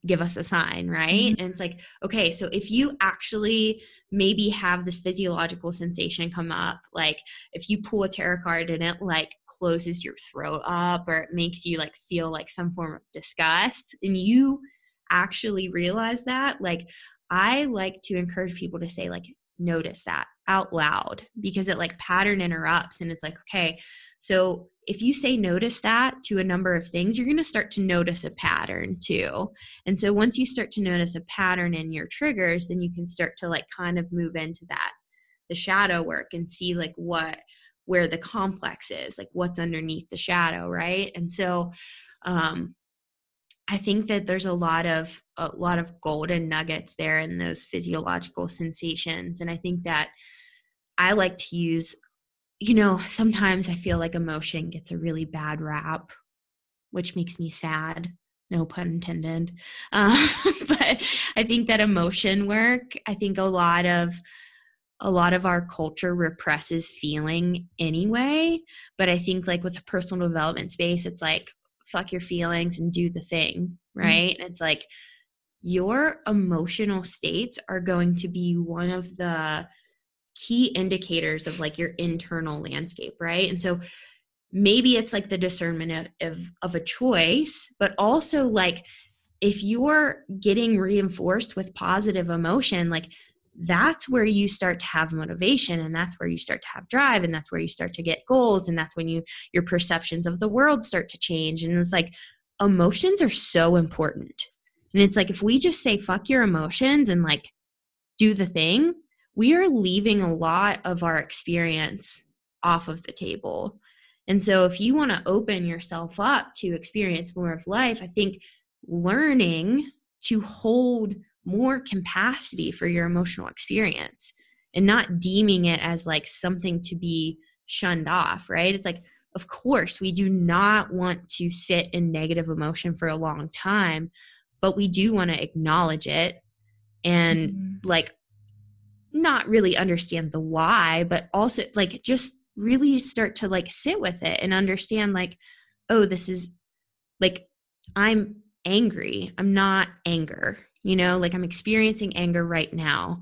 give us a sign, right? And it's like, okay, so if you actually maybe have this physiological sensation come up, like if you pull a tarot card and it like closes your throat up or it makes you like feel like some form of disgust, and you actually realize that, like I like to encourage people to say like, notice that out loud, because it like pattern interrupts. And it's like, okay, so if you say notice that to a number of things, you're going to start to notice a pattern too. And so once you start to notice a pattern in your triggers, then you can start to like kind of move into that, the shadow work, and see like where the complex is, like what's underneath the shadow. Right. And so, I think that there's a lot of golden nuggets there in those physiological sensations. And I think that I like to use, sometimes I feel like emotion gets a really bad rap, which makes me sad. No pun intended. But I think that emotion work, I think a lot of our culture represses feeling anyway. But I think like with the personal development space, it's like, fuck your feelings and do the thing, right? And it's like your emotional states are going to be one of the key indicators of like your internal landscape, right? And so maybe it's like the discernment of a choice, but also like if you're getting reinforced with positive emotion, like that's where you start to have motivation, and that's where you start to have drive, and that's where you start to get goals, and that's when your perceptions of the world start to change. And it's like emotions are so important. And it's like if we just say fuck your emotions and like do the thing, we are leaving a lot of our experience off of the table. And so if you want to open yourself up to experience more of life, I think learning to hold more capacity for your emotional experience and not deeming it as like something to be shunned off, right? It's like, of course, we do not want to sit in negative emotion for a long time, but we do want to acknowledge it and like not really understand the why, but also like just really start to like sit with it and understand like, oh, this is like, I'm angry. I'm not anger. Like I'm experiencing anger right now.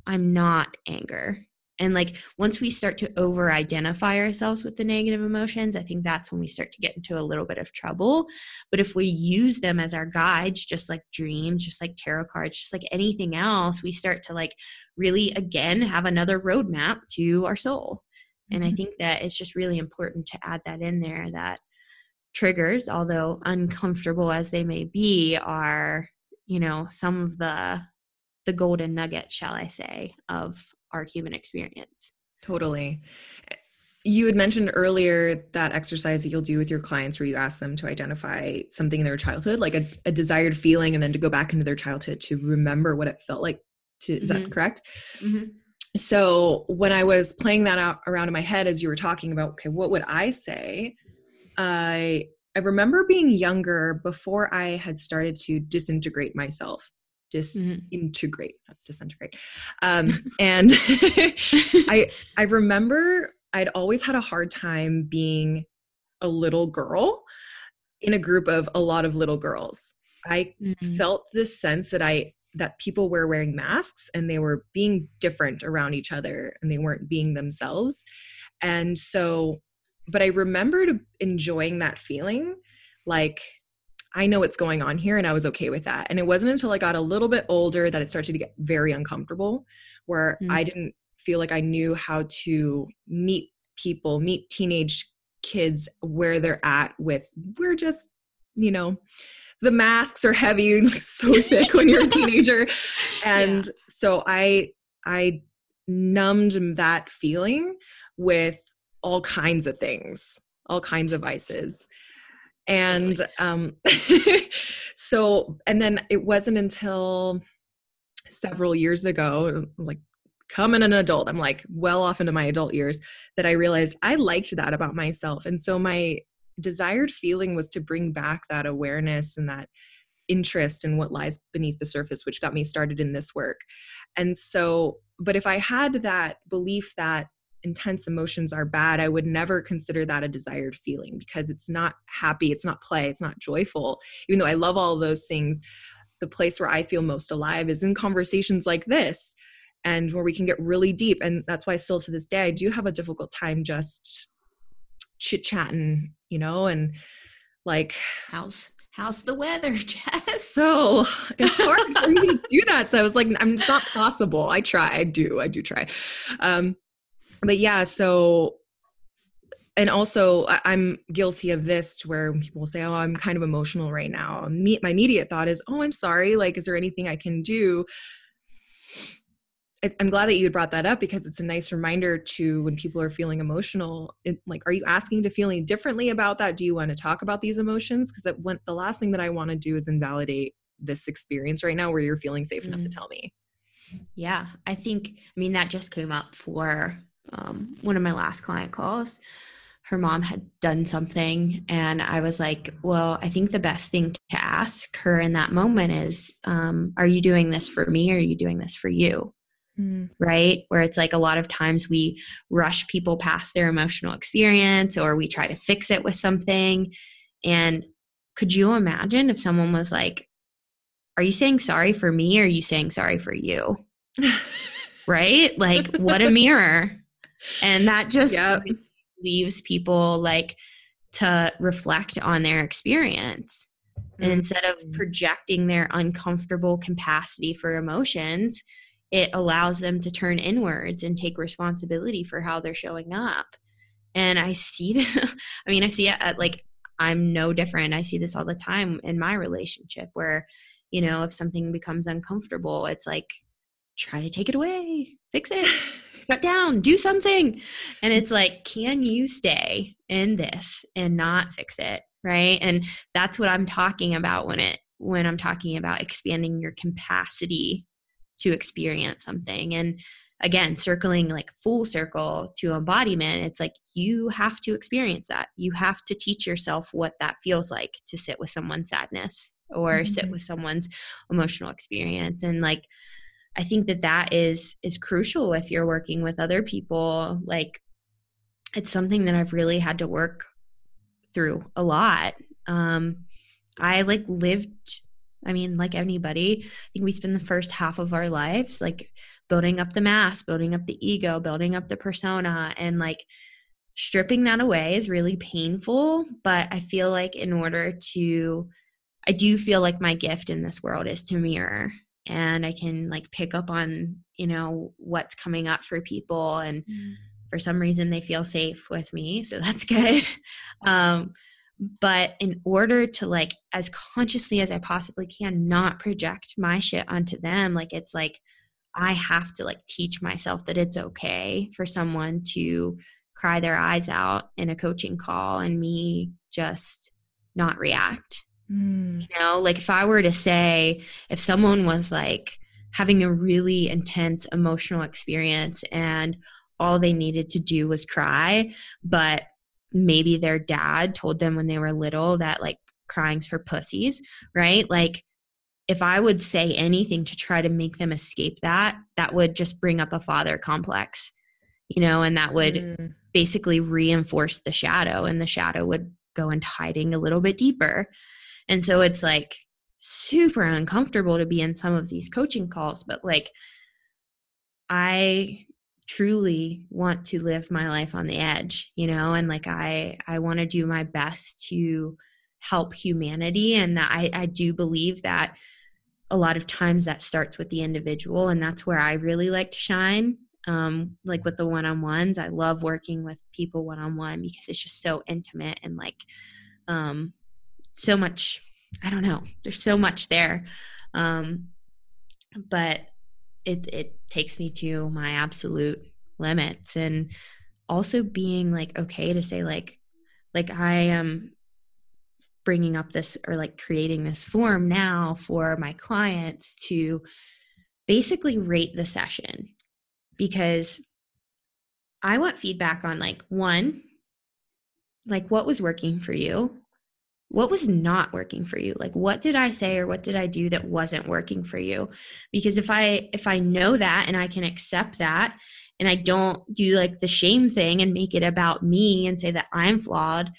I'm not anger. And like once we start to over identify ourselves with the negative emotions, I think that's when we start to get into a little bit of trouble. But if we use them as our guides, just like dreams, just like tarot cards, just like anything else, we start to like really, again, have another roadmap to our soul. And I think that it's just really important to add that in there, that triggers, although uncomfortable as they may be, are some of the golden nuggets, shall I say, of our human experience. Totally. You had mentioned earlier that exercise that you'll do with your clients where you ask them to identify something in their childhood, like a desired feeling, and then to go back into their childhood to remember what it felt like is that correct? So when I was playing that out around in my head, as you were talking about, okay, what would I say? I remember being younger before I had started to disintegrate myself. Disintegrate, not disintegrate. And I remember I'd always had a hard time being a little girl in a group of a lot of little girls. I felt this sense that I that people were wearing masks and they were being different around each other and they weren't being themselves. And so, but I remembered enjoying that feeling, like, I know what's going on here, and I was okay with that. And it wasn't until I got a little bit older that it started to get very uncomfortable, where I didn't feel like I knew how to meet people, meet teenage kids where they're at with, we're just, the masks are heavy, like so thick when you're a teenager. And so I numbed that feeling with all kinds of things, all kinds of vices. And and then it wasn't until several years ago, like becoming an adult, I'm like well off into my adult years, that I realized I liked that about myself. And so my desired feeling was to bring back that awareness and that interest in what lies beneath the surface, which got me started in this work. And so, but if I had that belief that intense emotions are bad, I would never consider that a desired feeling, because it's not happy, it's not play, it's not joyful. Even though I love all of those things, the place where I feel most alive is in conversations like this, and where we can get really deep. And that's why still to this day, I do have a difficult time just chit-chatting, and like, how's the weather, Jess? So it's hard for me to do that. So I was like, it's not possible. I try. I do try. But yeah, so, and also I'm guilty of this, to where people say, oh, I'm kind of emotional right now. My immediate thought is, oh, I'm sorry. Like, is there anything I can do? I'm glad that you had brought that up, because it's a nice reminder to, when people are feeling emotional, like, are you asking to feel any differently about that? Do you want to talk about these emotions? Because the last thing that I want to do is invalidate this experience right now where you're feeling safe enough to tell me. Yeah, I mean, that just came up for one of my last client calls. Her mom had done something, and I was like, well, I think the best thing to ask her in that moment is, are you doing this for me, or are you doing this for you? Right? Where it's like, a lot of times we rush people past their emotional experience, or we try to fix it with something. And could you imagine if someone was like, are you saying sorry for me, or are you saying sorry for you? Right? Like, what a mirror. And that just leaves people like to reflect on their experience. And instead of projecting their uncomfortable capacity for emotions, it allows them to turn inwards and take responsibility for how they're showing up. And I see this, I see it at, like, I'm no different. I see this all the time in my relationship, where, if something becomes uncomfortable, it's like, try to take it away, fix it, shut down, do something. And it's like, can you stay in this and not fix it? Right. And that's what I'm talking about when I'm talking about expanding your capacity to experience something. And again, circling like full circle to embodiment, it's like, you have to experience that. You have to teach yourself what that feels like to sit with someone's sadness, or sit with someone's emotional experience. And like, I think that is crucial if you're working with other people. Like, it's something that I've really had to work through a lot. I lived, like anybody, I think we spend the first half of our lives like building up the mask, building up the ego, building up the persona, and like stripping that away is really painful. But I feel like I do feel like my gift in this world is to mirror, and I can like pick up on, what's coming up for people. And for some reason they feel safe with me. So that's good. But in order to like, as consciously as I possibly can, not project my shit onto them, like, it's like, I have to like teach myself that it's okay for someone to cry their eyes out in a coaching call and me just not react. Like, if I were to say, if someone was like having a really intense emotional experience and all they needed to do was cry, but maybe their dad told them when they were little that like crying's for pussies, right? Like, if I would say anything to try to make them escape that would just bring up a father complex, and that would basically reinforce the shadow, and the shadow would go into hiding a little bit deeper. And so it's like, super uncomfortable to be in some of these coaching calls, but like I truly want to live my life on the edge, you know, and like I want to do my best to help humanity. And I do believe that a lot of times that starts with the individual, and that's where I really like to shine. Like with the one-on-ones, I love working with people one-on-one because it's just so intimate and like so much, I don't know, there's so much there. But it takes me to my absolute limits, and also being like okay to say like I am bringing up this or like creating this form now for my clients to basically rate the session, because I want feedback on like one, like what was working for you, what was not working for you, like what did I say or what did I do that wasn't working for you. Because if I know that and I can accept that, and I don't do like the shame thing and make it about me and say that I'm flawed,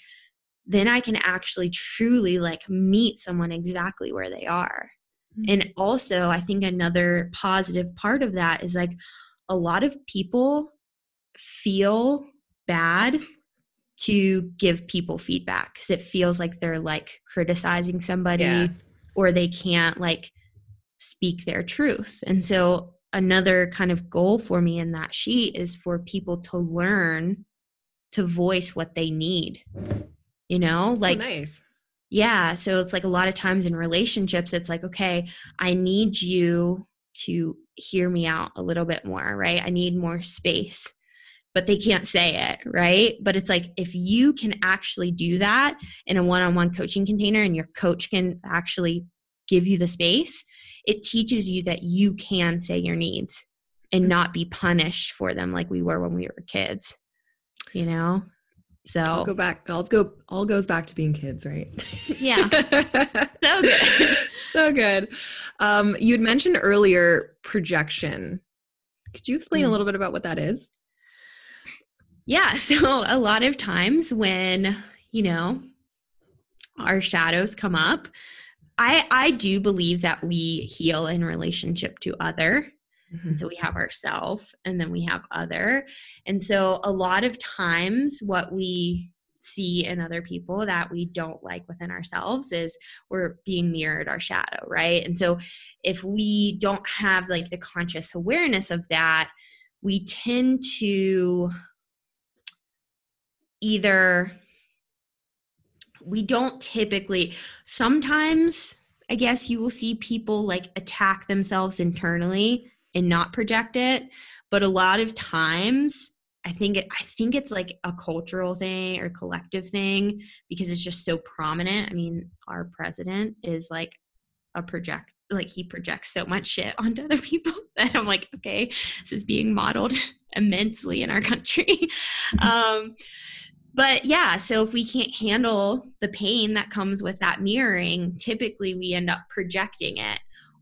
then I can actually truly like meet someone exactly where they are. Mm-hmm. And also I think another positive part of that is like a lot of people feel bad to give people feedback because it feels like they're like criticizing somebody, or they can't like speak their truth. And so another kind of goal for me in that sheet is for people to learn to voice what they need, you know, like, nice. Yeah. So it's like a lot of times in relationships, it's like, okay, I need you to hear me out a little bit more, right? I need more space, but they can't say it, right? But it's like, if you can actually do that in a one-on-one coaching container and your coach can actually give you the space, it teaches you that you can say your needs and not be punished for them like we were when we were kids, you know? So I'll go back. All goes back to being kids, right? Yeah. So good. So good. You'd mentioned earlier projection. Could you explain a little bit about what that is? Yeah. So a lot of times when, you know, our shadows come up, I do believe that we heal in relationship to other. Mm-hmm. And so we have ourself and then we have other. And so a lot of times what we see in other people that we don't like within ourselves is we're being mirrored our shadow, right? And so if we don't have like the conscious awareness of that, we tend to either, we don't typically, sometimes I guess you will see people like attack themselves internally and not project it. But a lot of times, I think it's like a cultural thing or collective thing because it's just so prominent. I mean, our president is like he projects so much shit onto other people that I'm like, okay, this is being modeled immensely in our country. But yeah, so if we can't handle the pain that comes with that mirroring, typically we end up projecting it.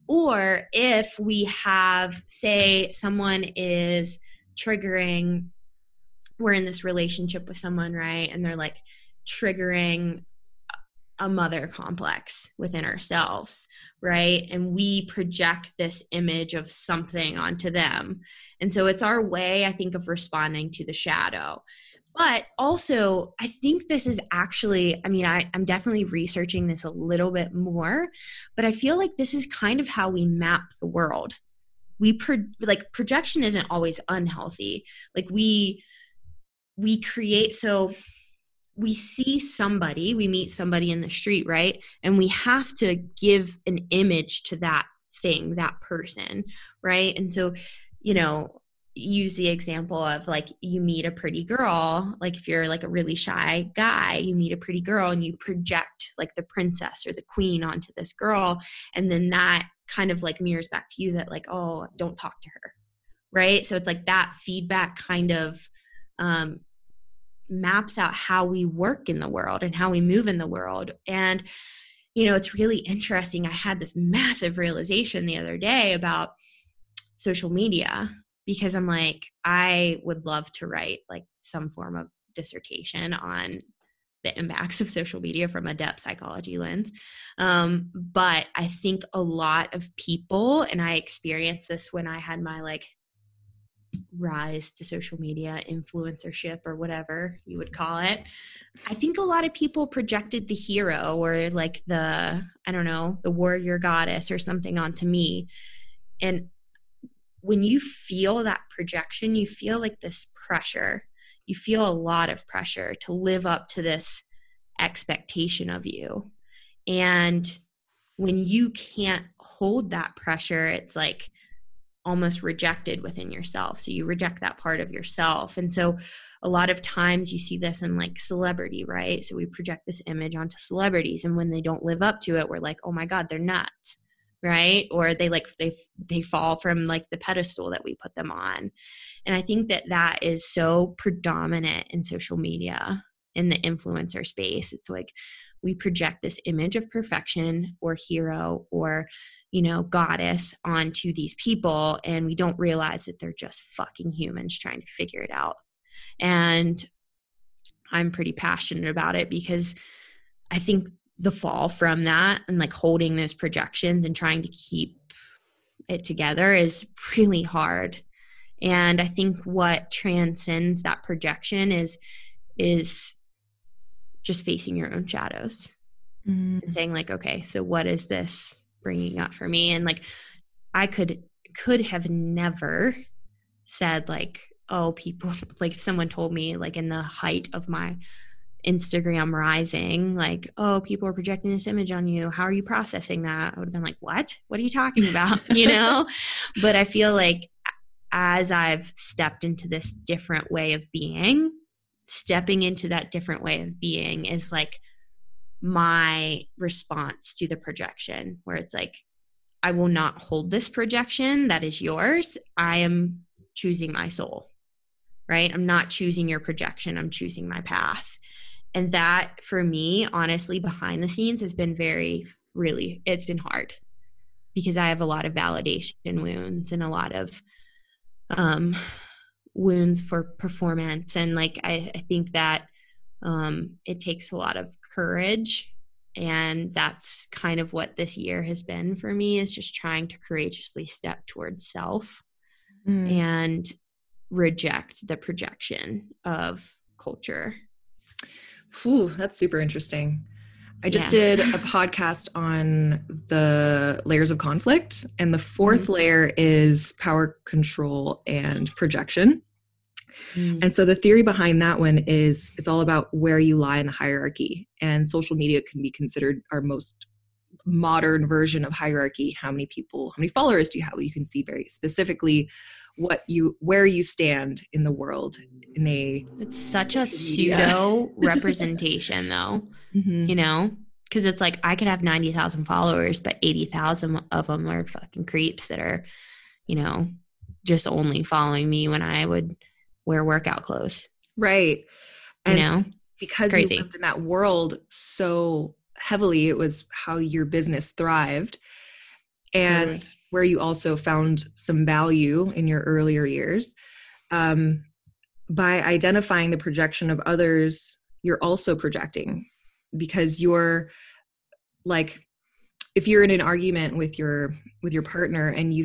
Or if we have, say, someone is triggering, we're in this relationship with someone, right? And they're like triggering a mother complex within ourselves, right? And we project this image of something onto them. And so it's our way, I think, of responding to the shadow. But also, I think this is actually, I mean, I'm definitely researching this a little bit more, but I feel like this is kind of how we map the world. Projection isn't always unhealthy. Like we create, so we see somebody, we meet somebody in the street, right? And we have to give an image to that thing, that person, right? And so, you know, use the example of like you meet a pretty girl, like if you're like a really shy guy, you meet a pretty girl and you project like the princess or the queen onto this girl, and then that kind of like mirrors back to you that like, oh, don't talk to her, right? So it's like that feedback kind of maps out how we work in the world and how we move in the world. And you know, it's really interesting. I had this massive realization the other day about social media, because I'm like, I would love to write like some form of dissertation on the impacts of social media from a depth psychology lens. But I think a lot of people, and I experienced this when I had my like rise to social media influencership or whatever you would call it. I think a lot of people projected the hero or like the, I don't know, the warrior goddess or something onto me. And when you feel that projection, you feel like this pressure. You feel a lot of pressure to live up to this expectation of you. And when you can't hold that pressure, it's like almost rejected within yourself. So you reject that part of yourself. And so a lot of times you see this in like celebrity, right? So we project this image onto celebrities, and when they don't live up to it, we're like, oh my God, they're nuts, right? Or they fall from like the pedestal that we put them on. And I think that is so predominant in social media, in the influencer space. It's like we project this image of perfection or hero or, you know, goddess onto these people, and we don't realize that they're just fucking humans trying to figure it out. And I'm pretty passionate about it because I think the fall from that and like holding those projections and trying to keep it together is really hard. And I think what transcends that projection is just facing your own shadows and saying like, okay, so what is this bringing up for me? And like, I could have never said like, oh, people, like if someone told me like in the height of my Instagram rising, like, oh, people are projecting this image on you, how are you processing that? I would have been like, what are you talking about? You know? But I feel like as I've stepped into this different way of being, stepping into that different way of being is like my response to the projection, where it's like, I will not hold this projection that is yours. I am choosing my soul, right? I'm not choosing your projection. I'm choosing my path. And that for me, honestly, behind the scenes has been it's been hard because I have a lot of validation wounds and a lot of wounds for performance. And like, I think that it takes a lot of courage. And that's kind of what this year has been for me, is just trying to courageously step towards self and reject the projection of culture. Ooh, that's super interesting. I just did a podcast on the layers of conflict, and the fourth layer is power, control, and projection. And so the theory behind that one is it's all about where you lie in the hierarchy, and social media can be considered our most modern version of hierarchy. How many followers do you have? You can see very specifically where you stand in the world in it's such a pseudo representation though, you know, because it's like I could have 90,000 followers, but 80,000 of them are fucking creeps that are, you know, just only following me when I would wear workout clothes. Right. And you know, because crazy. You lived in that world so heavily, it was how your business thrived. And where you also found some value in your earlier years. By identifying the projection of others, you're also projecting, because you're like, if you're in an argument with your partner and you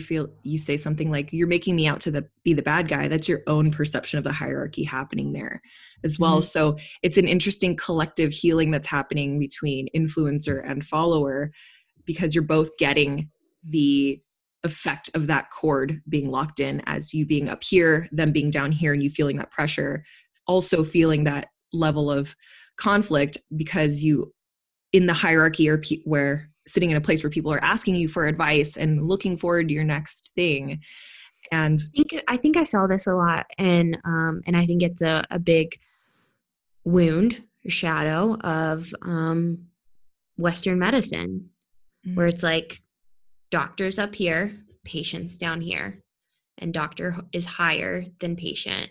say something like, you're making me out to be the bad guy, that's your own perception of the hierarchy happening there as well. So it's an interesting collective healing that's happening between influencer and follower, because you're both getting the effect of that cord being locked in, as you being up here, them being down here, and you feeling that pressure, also feeling that level of conflict, because you in the hierarchy are where sitting in a place where people are asking you for advice and looking forward to your next thing. And I think I saw this a lot, and I think it's a big wound, shadow of Western medicine, where it's like doctors up here, patients down here, and doctor is higher than patient.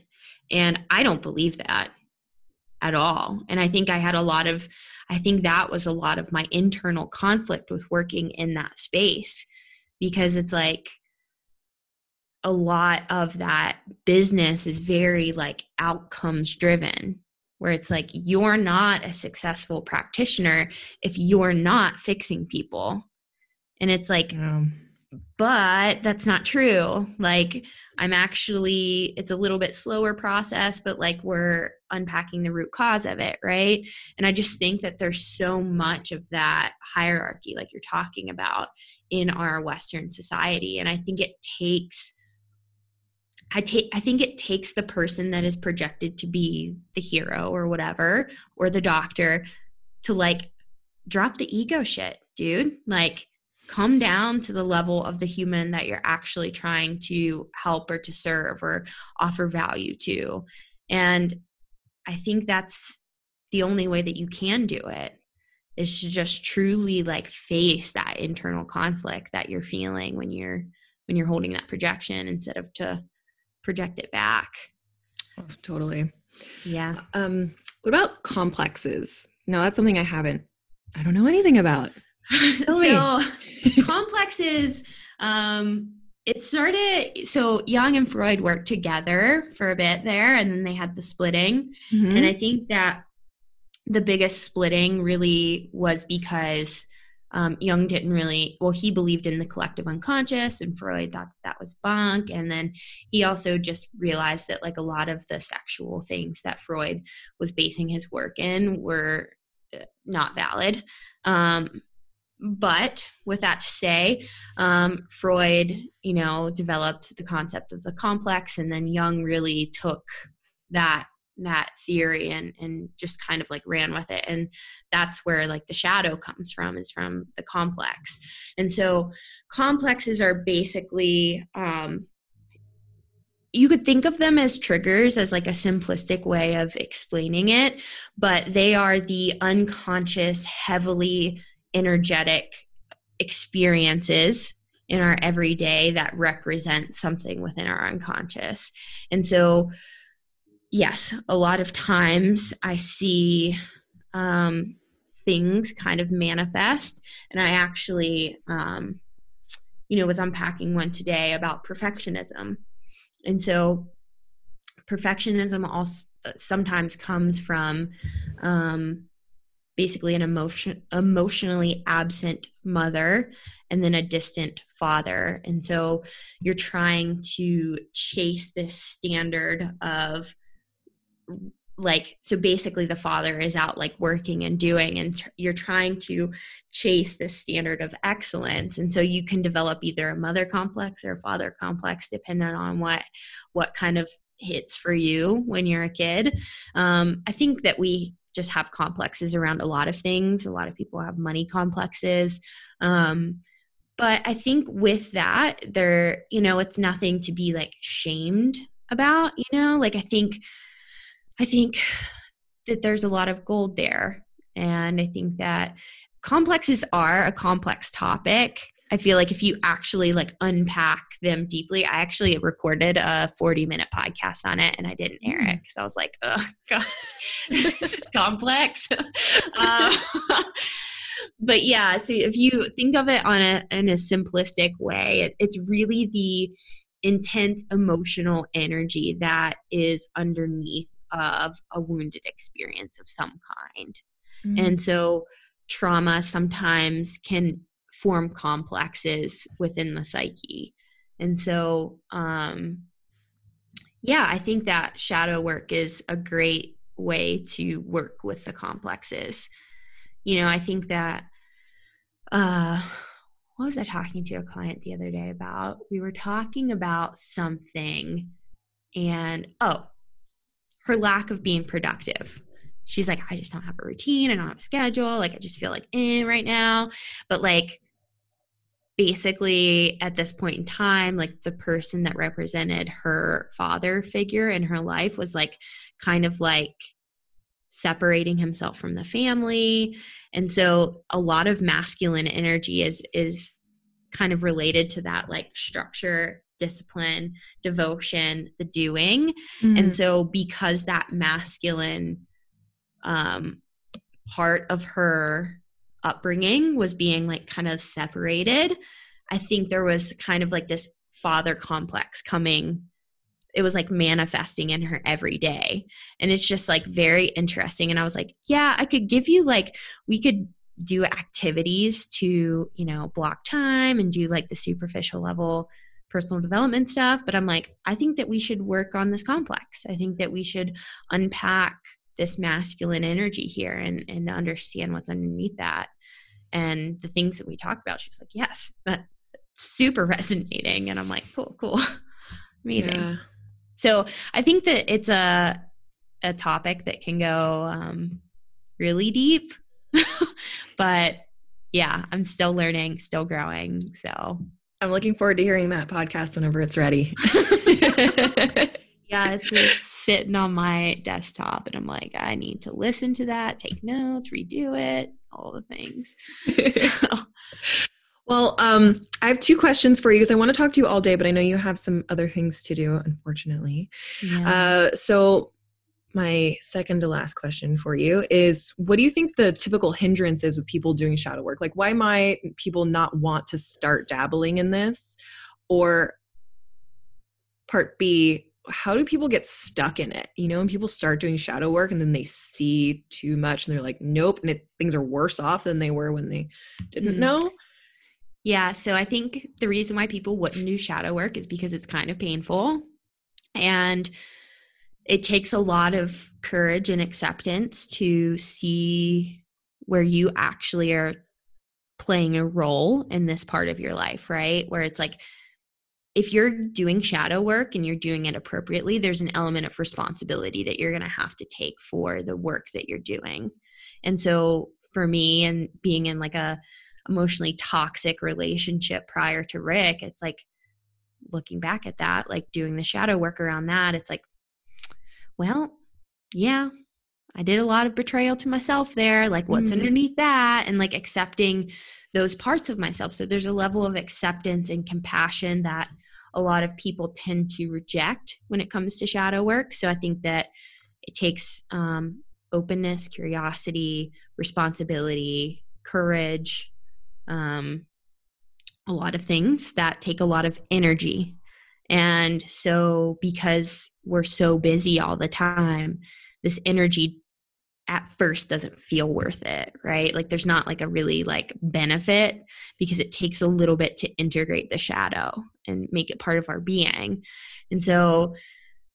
And I don't believe that at all. And I think that was a lot of my internal conflict with working in that space, because it's like a lot of that business is very like outcomes driven, where it's like, you're not a successful practitioner if you're not fixing people. And it's like, but that's not true. Like, it's a little bit slower process, but like we're unpacking the root cause of it, right? And I just think that there's so much of that hierarchy, like you're talking about, in our Western society. And I think it takes the person that is projected to be the hero or whatever, or the doctor, to like drop the ego shit, dude. Like, come down to the level of the human that you're actually trying to help or to serve or offer value to. And I think that's the only way that you can do it, is to just truly like face that internal conflict that you're feeling when you're holding that projection, instead of to project it back. Oh, totally. Yeah. What about complexes? No, that's something I don't know anything about. So complexes, Jung and Freud worked together for a bit there, and then they had the splitting. Mm-hmm. And I think that the biggest splitting really was because Jung he believed in the collective unconscious, and Freud thought that was bunk. And then he also just realized that like a lot of the sexual things that Freud was basing his work in were not valid. But with that to say, Freud, developed the concept of the complex, and then Jung really took that theory and just kind of like ran with it. And that's where like the shadow comes from, is from the complex. And so complexes are basically, you could think of them as triggers, as like a simplistic way of explaining it, but they are the unconscious, heavily energetic experiences in our everyday that represent something within our unconscious. And so, yes, a lot of times I see things kind of manifest. And I actually, was unpacking one today about perfectionism. And so perfectionism also sometimes comes from basically an emotionally absent mother and then a distant father. And so you're trying to chase this standard of like, so basically the father is out like working and doing, and you're trying to chase this standard of excellence. And so you can develop either a mother complex or a father complex, depending on what kind of hits for you when you're a kid. I think that we just have complexes around a lot of things. A lot of people have money complexes. But I think with that, it's nothing to be like shamed about, like I think that there's a lot of gold there. And I think that complexes are a complex topic. I feel like if you actually like unpack them deeply, I actually recorded a 40-minute podcast on it and I didn't air it because I was like, oh God, this is complex. But yeah, so if you think of it in a simplistic way, it's really the intense emotional energy that is underneath of a wounded experience of some kind. Mm-hmm. And so trauma sometimes can form complexes within the psyche. And so, I think that shadow work is a great way to work with the complexes. I think that, what was I talking to a client the other day about? We were talking about something and, her lack of being productive. She's like, I just don't have a routine. I don't have a schedule. Like, I just feel like right now. But like, basically at this point in time, like the person that represented her father figure in her life was like kind of like separating himself from the family. And so a lot of masculine energy is kind of related to that, like structure, discipline, devotion, the doing. Mm-hmm. And so because that masculine part of her upbringing was being like kind of separated, I think there was kind of like this father complex coming it was like manifesting in her every day. And it's just like very interesting. And I was like, yeah, I could give you like, we could do activities to, block time and do like the superficial level personal development stuff. But I'm like, I think that we should work on this complex. I think that we should unpack this masculine energy here and understand what's underneath that. And the things that we talked about, she was like, yes, that's super resonating. And I'm like, cool. Amazing. Yeah. So I think that it's a topic that can go really deep, but yeah, I'm still learning, still growing. So I'm looking forward to hearing that podcast whenever it's ready. Yeah, it's sitting on my desktop and I'm like, I need to listen to that, take notes, redo it, all the things. So. Well, I have 2 questions for you because I want to talk to you all day, but I know you have some other things to do, unfortunately. Yeah. So my second to last question for you is, what do you think the typical hindrance is with people doing shadow work? Like, why might people not want to start dabbling in this? Or part B, how do people get stuck in it? When people start doing shadow work and then they see too much and they're like, nope, and things are worse off than they were when they didn't know. Yeah. So I think the reason why people wouldn't do shadow work is because it's kind of painful and it takes a lot of courage and acceptance to see where you actually are playing a role in this part of your life, right? Where it's like, if you're doing shadow work and you're doing it appropriately, there's an element of responsibility that you're going to have to take for the work that you're doing. And so for me, and being in like a emotionally toxic relationship prior to Rick, it's like looking back at that, like doing the shadow work around that, it's like, well, yeah, I did a lot of betrayal to myself there. Like what's underneath that, and like accepting those parts of myself. So there's a level of acceptance and compassion that a lot of people tend to reject when it comes to shadow work. So I think that it takes openness, curiosity, responsibility, courage, a lot of things that take a lot of energy. And so because we're so busy all the time, this energy at first doesn't feel worth it, right? Like there's not like a really like benefit because it takes a little bit to integrate the shadow and make it part of our being. And so,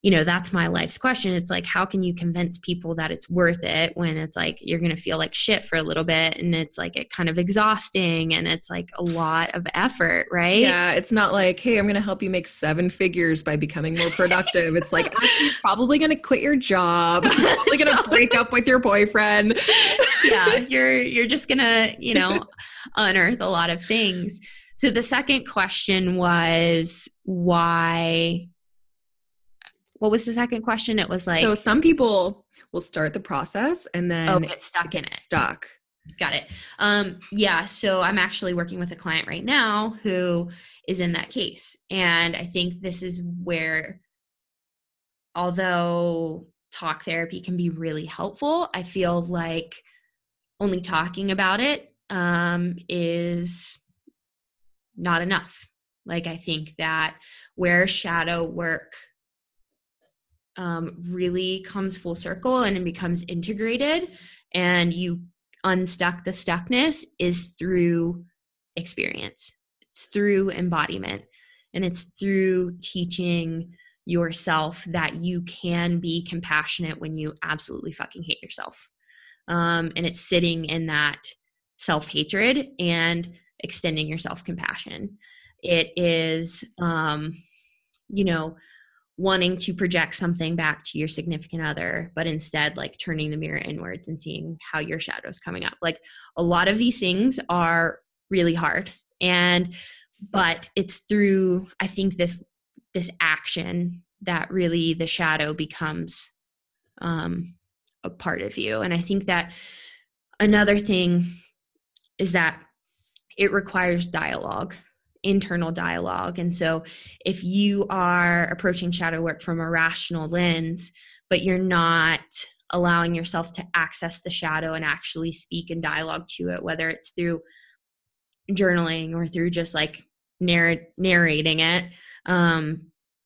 that's my life's question. It's like, how can you convince people that it's worth it when it's like, you're going to feel like shit for a little bit and it's like it kind of exhausting and it's like a lot of effort, right? Yeah. It's not like, hey, I'm going to help you make 7 figures by becoming more productive. It's like, actually, you're probably going to quit your job. You're probably going to break up with your boyfriend. Yeah. You're just going to, unearth a lot of things. So the second question was why. What was the second question? It was like, so some people will start the process and then get stuck in it. Stuck. Got it. Yeah. So I'm actually working with a client right now who is in that case. And I think this is where, although talk therapy can be really helpful, I feel like only talking about it is not enough. Like, I think that where shadow work really comes full circle and it becomes integrated and you unstuck the stuckness is through experience. It's through embodiment, and it's through teaching yourself that you can be compassionate when you absolutely fucking hate yourself. And it's sitting in that self-hatred and extending your self-compassion. It is, wanting to project something back to your significant other, but instead like turning the mirror inwards and seeing how your shadow's coming up. Like a lot of these things are really hard, but it's through, I think, this action that really the shadow becomes a part of you. And I think that another thing is that it requires dialogue, internal dialogue. And so if you are approaching shadow work from a rational lens, but you're not allowing yourself to access the shadow and actually speak and dialogue to it, whether it's through journaling or through just like narrating it,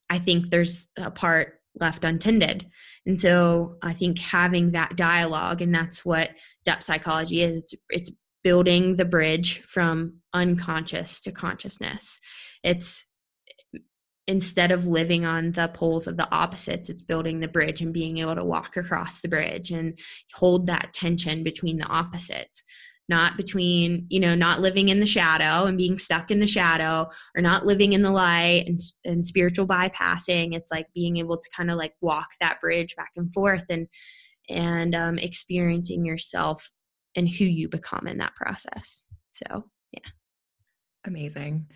I think there's a part left untended. And so I think having that dialogue, and that's what depth psychology is, it's building the bridge from unconscious to consciousness. It's instead of living on the poles of the opposites, it's building the bridge and being able to walk across the bridge and hold that tension between the opposites. Not between, not living in the shadow and being stuck in the shadow, or not living in the light and spiritual bypassing. It's like being able to kind of like walk that bridge back and forth and experiencing yourself and who you become in that process. So, yeah. Amazing.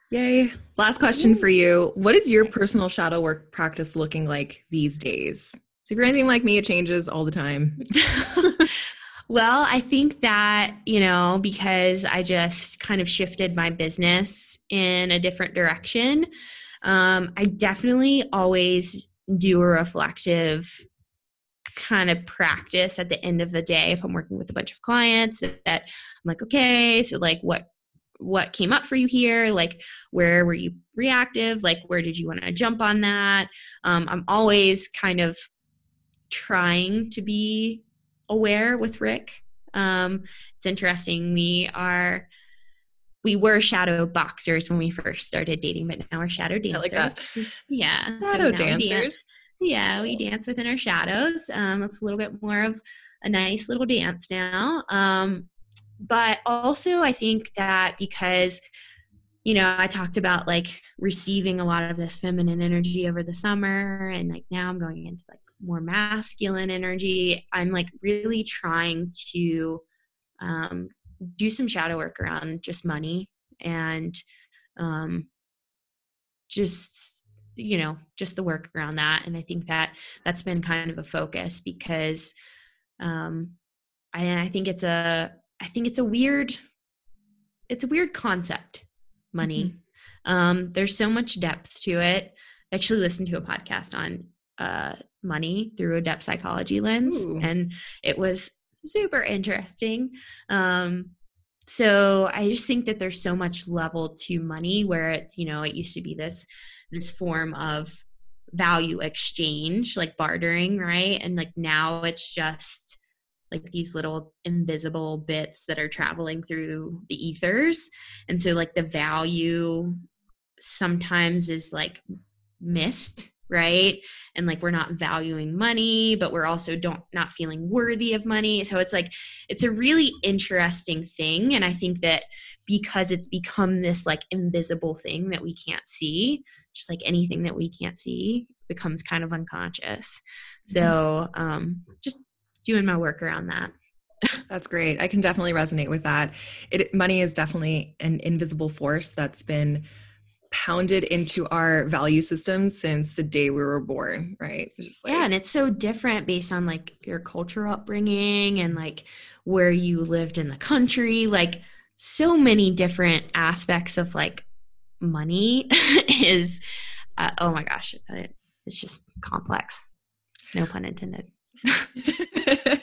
Yay. Last question for you. What is your personal shadow work practice looking like these days? So if you're anything like me, it changes all the time. Well, I think that, because I just kind of shifted my business in a different direction, I definitely always do a reflective kind of practice at the end of the day if I'm working with a bunch of clients, that I'm like, okay, so like what came up for you here? Like, where were you reactive? Like, where did you want to jump on that? I'm always kind of trying to be aware with Rick. It's interesting. We were shadow boxers when we first started dating, but now we're shadow dancers. I like that. Yeah. Shadow dancers. We dance within our shadows. It's a little bit more of a nice little dance now. But also I think that because, I talked about like receiving a lot of this feminine energy over the summer, and like now I'm going into like more masculine energy. I'm like really trying to do some shadow work around just money and just the work around that. And I think that that's been kind of a focus because I think it's a weird concept, money. Mm-hmm. There's so much depth to it. I actually listened to a podcast on money through a depth psychology lens. Ooh. And it was super interesting. So I just think that there's so much level to money where it's, it used to be this form of value exchange, like bartering, right? And like now it's just like these little invisible bits that are traveling through the ethers. And so like the value sometimes is like missed, right? And like we're not valuing money, but we're also not feeling worthy of money. So it's like it's a really interesting thing. And I think that because it's become this like invisible thing that we can't see, just like anything that we can't see becomes kind of unconscious. So just doing my work around that. That's great. I can definitely resonate with that. Money is definitely an invisible force that's been pounded into our value system since the day we were born, right? And it's so different based on like your cultural upbringing and like where you lived in the country. Like so many different aspects of like money is, oh my gosh, it's just complex. No pun intended.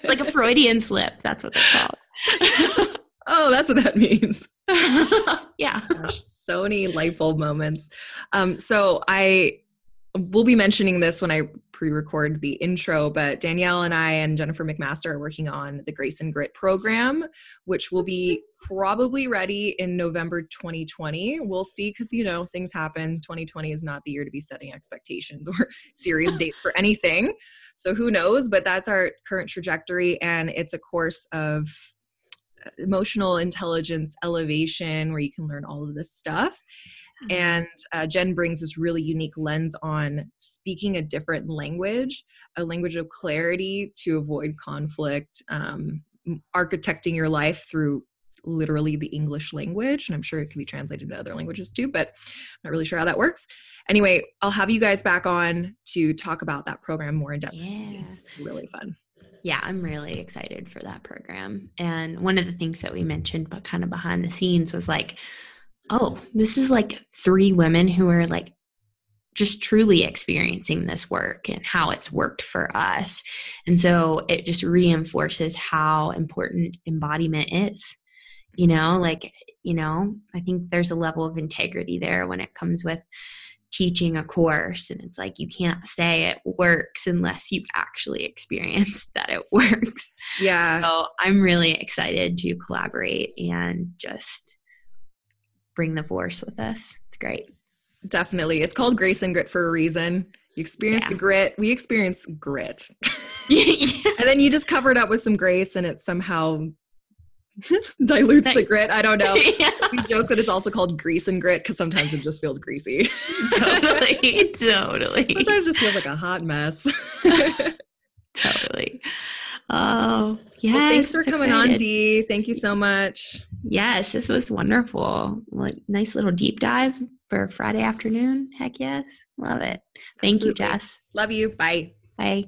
Like a Freudian slip. That's what they're called. Oh, that's what that means. Yeah. Gosh, so many light bulb moments. So I will be mentioning this when I pre-record the intro, but Danielle and I and Jennifer McMaster are working on the Grace and Grit program, which will be probably ready in November 2020. We'll see, because, things happen. 2020 is not the year to be setting expectations or serious date for anything. So who knows, but that's our current trajectory. And it's a course of emotional intelligence elevation where you can learn all of this stuff. And Jen brings this really unique lens on speaking a different language, a language of clarity to avoid conflict, architecting your life through literally the English language. And I'm sure it can be translated to other languages too, but I'm not really sure how that works. Anyway, I'll have you guys back on to talk about that program more in depth. Yeah. Really fun. Yeah, I'm really excited for that program. And one of the things that we mentioned, but kind of behind the scenes, was like, oh, this is like 3 women who are like just truly experiencing this work and how it's worked for us. And so it just reinforces how important embodiment is. I think there's a level of integrity there when it comes with teaching a course, and it's like you can't say it works unless you've actually experienced that it works. Yeah. So I'm really excited to collaborate and just bring the force with us. It's great. Definitely. It's called Grace and Grit for a reason. You experience the grit. We experience grit. And then you just cover it up with some grace, and it somehow dilutes the grit. I don't know. Yeah. We joke that it's also called grease and grit because sometimes it just feels greasy. Totally. Sometimes it just feels like a hot mess. Totally. Oh, yeah. Well, thanks for coming on, Dee. Thank you so much. Yes, this was wonderful. Nice little deep dive for Friday afternoon. Heck yes. Love it. Thank you, Jess. Love you. Bye. Bye.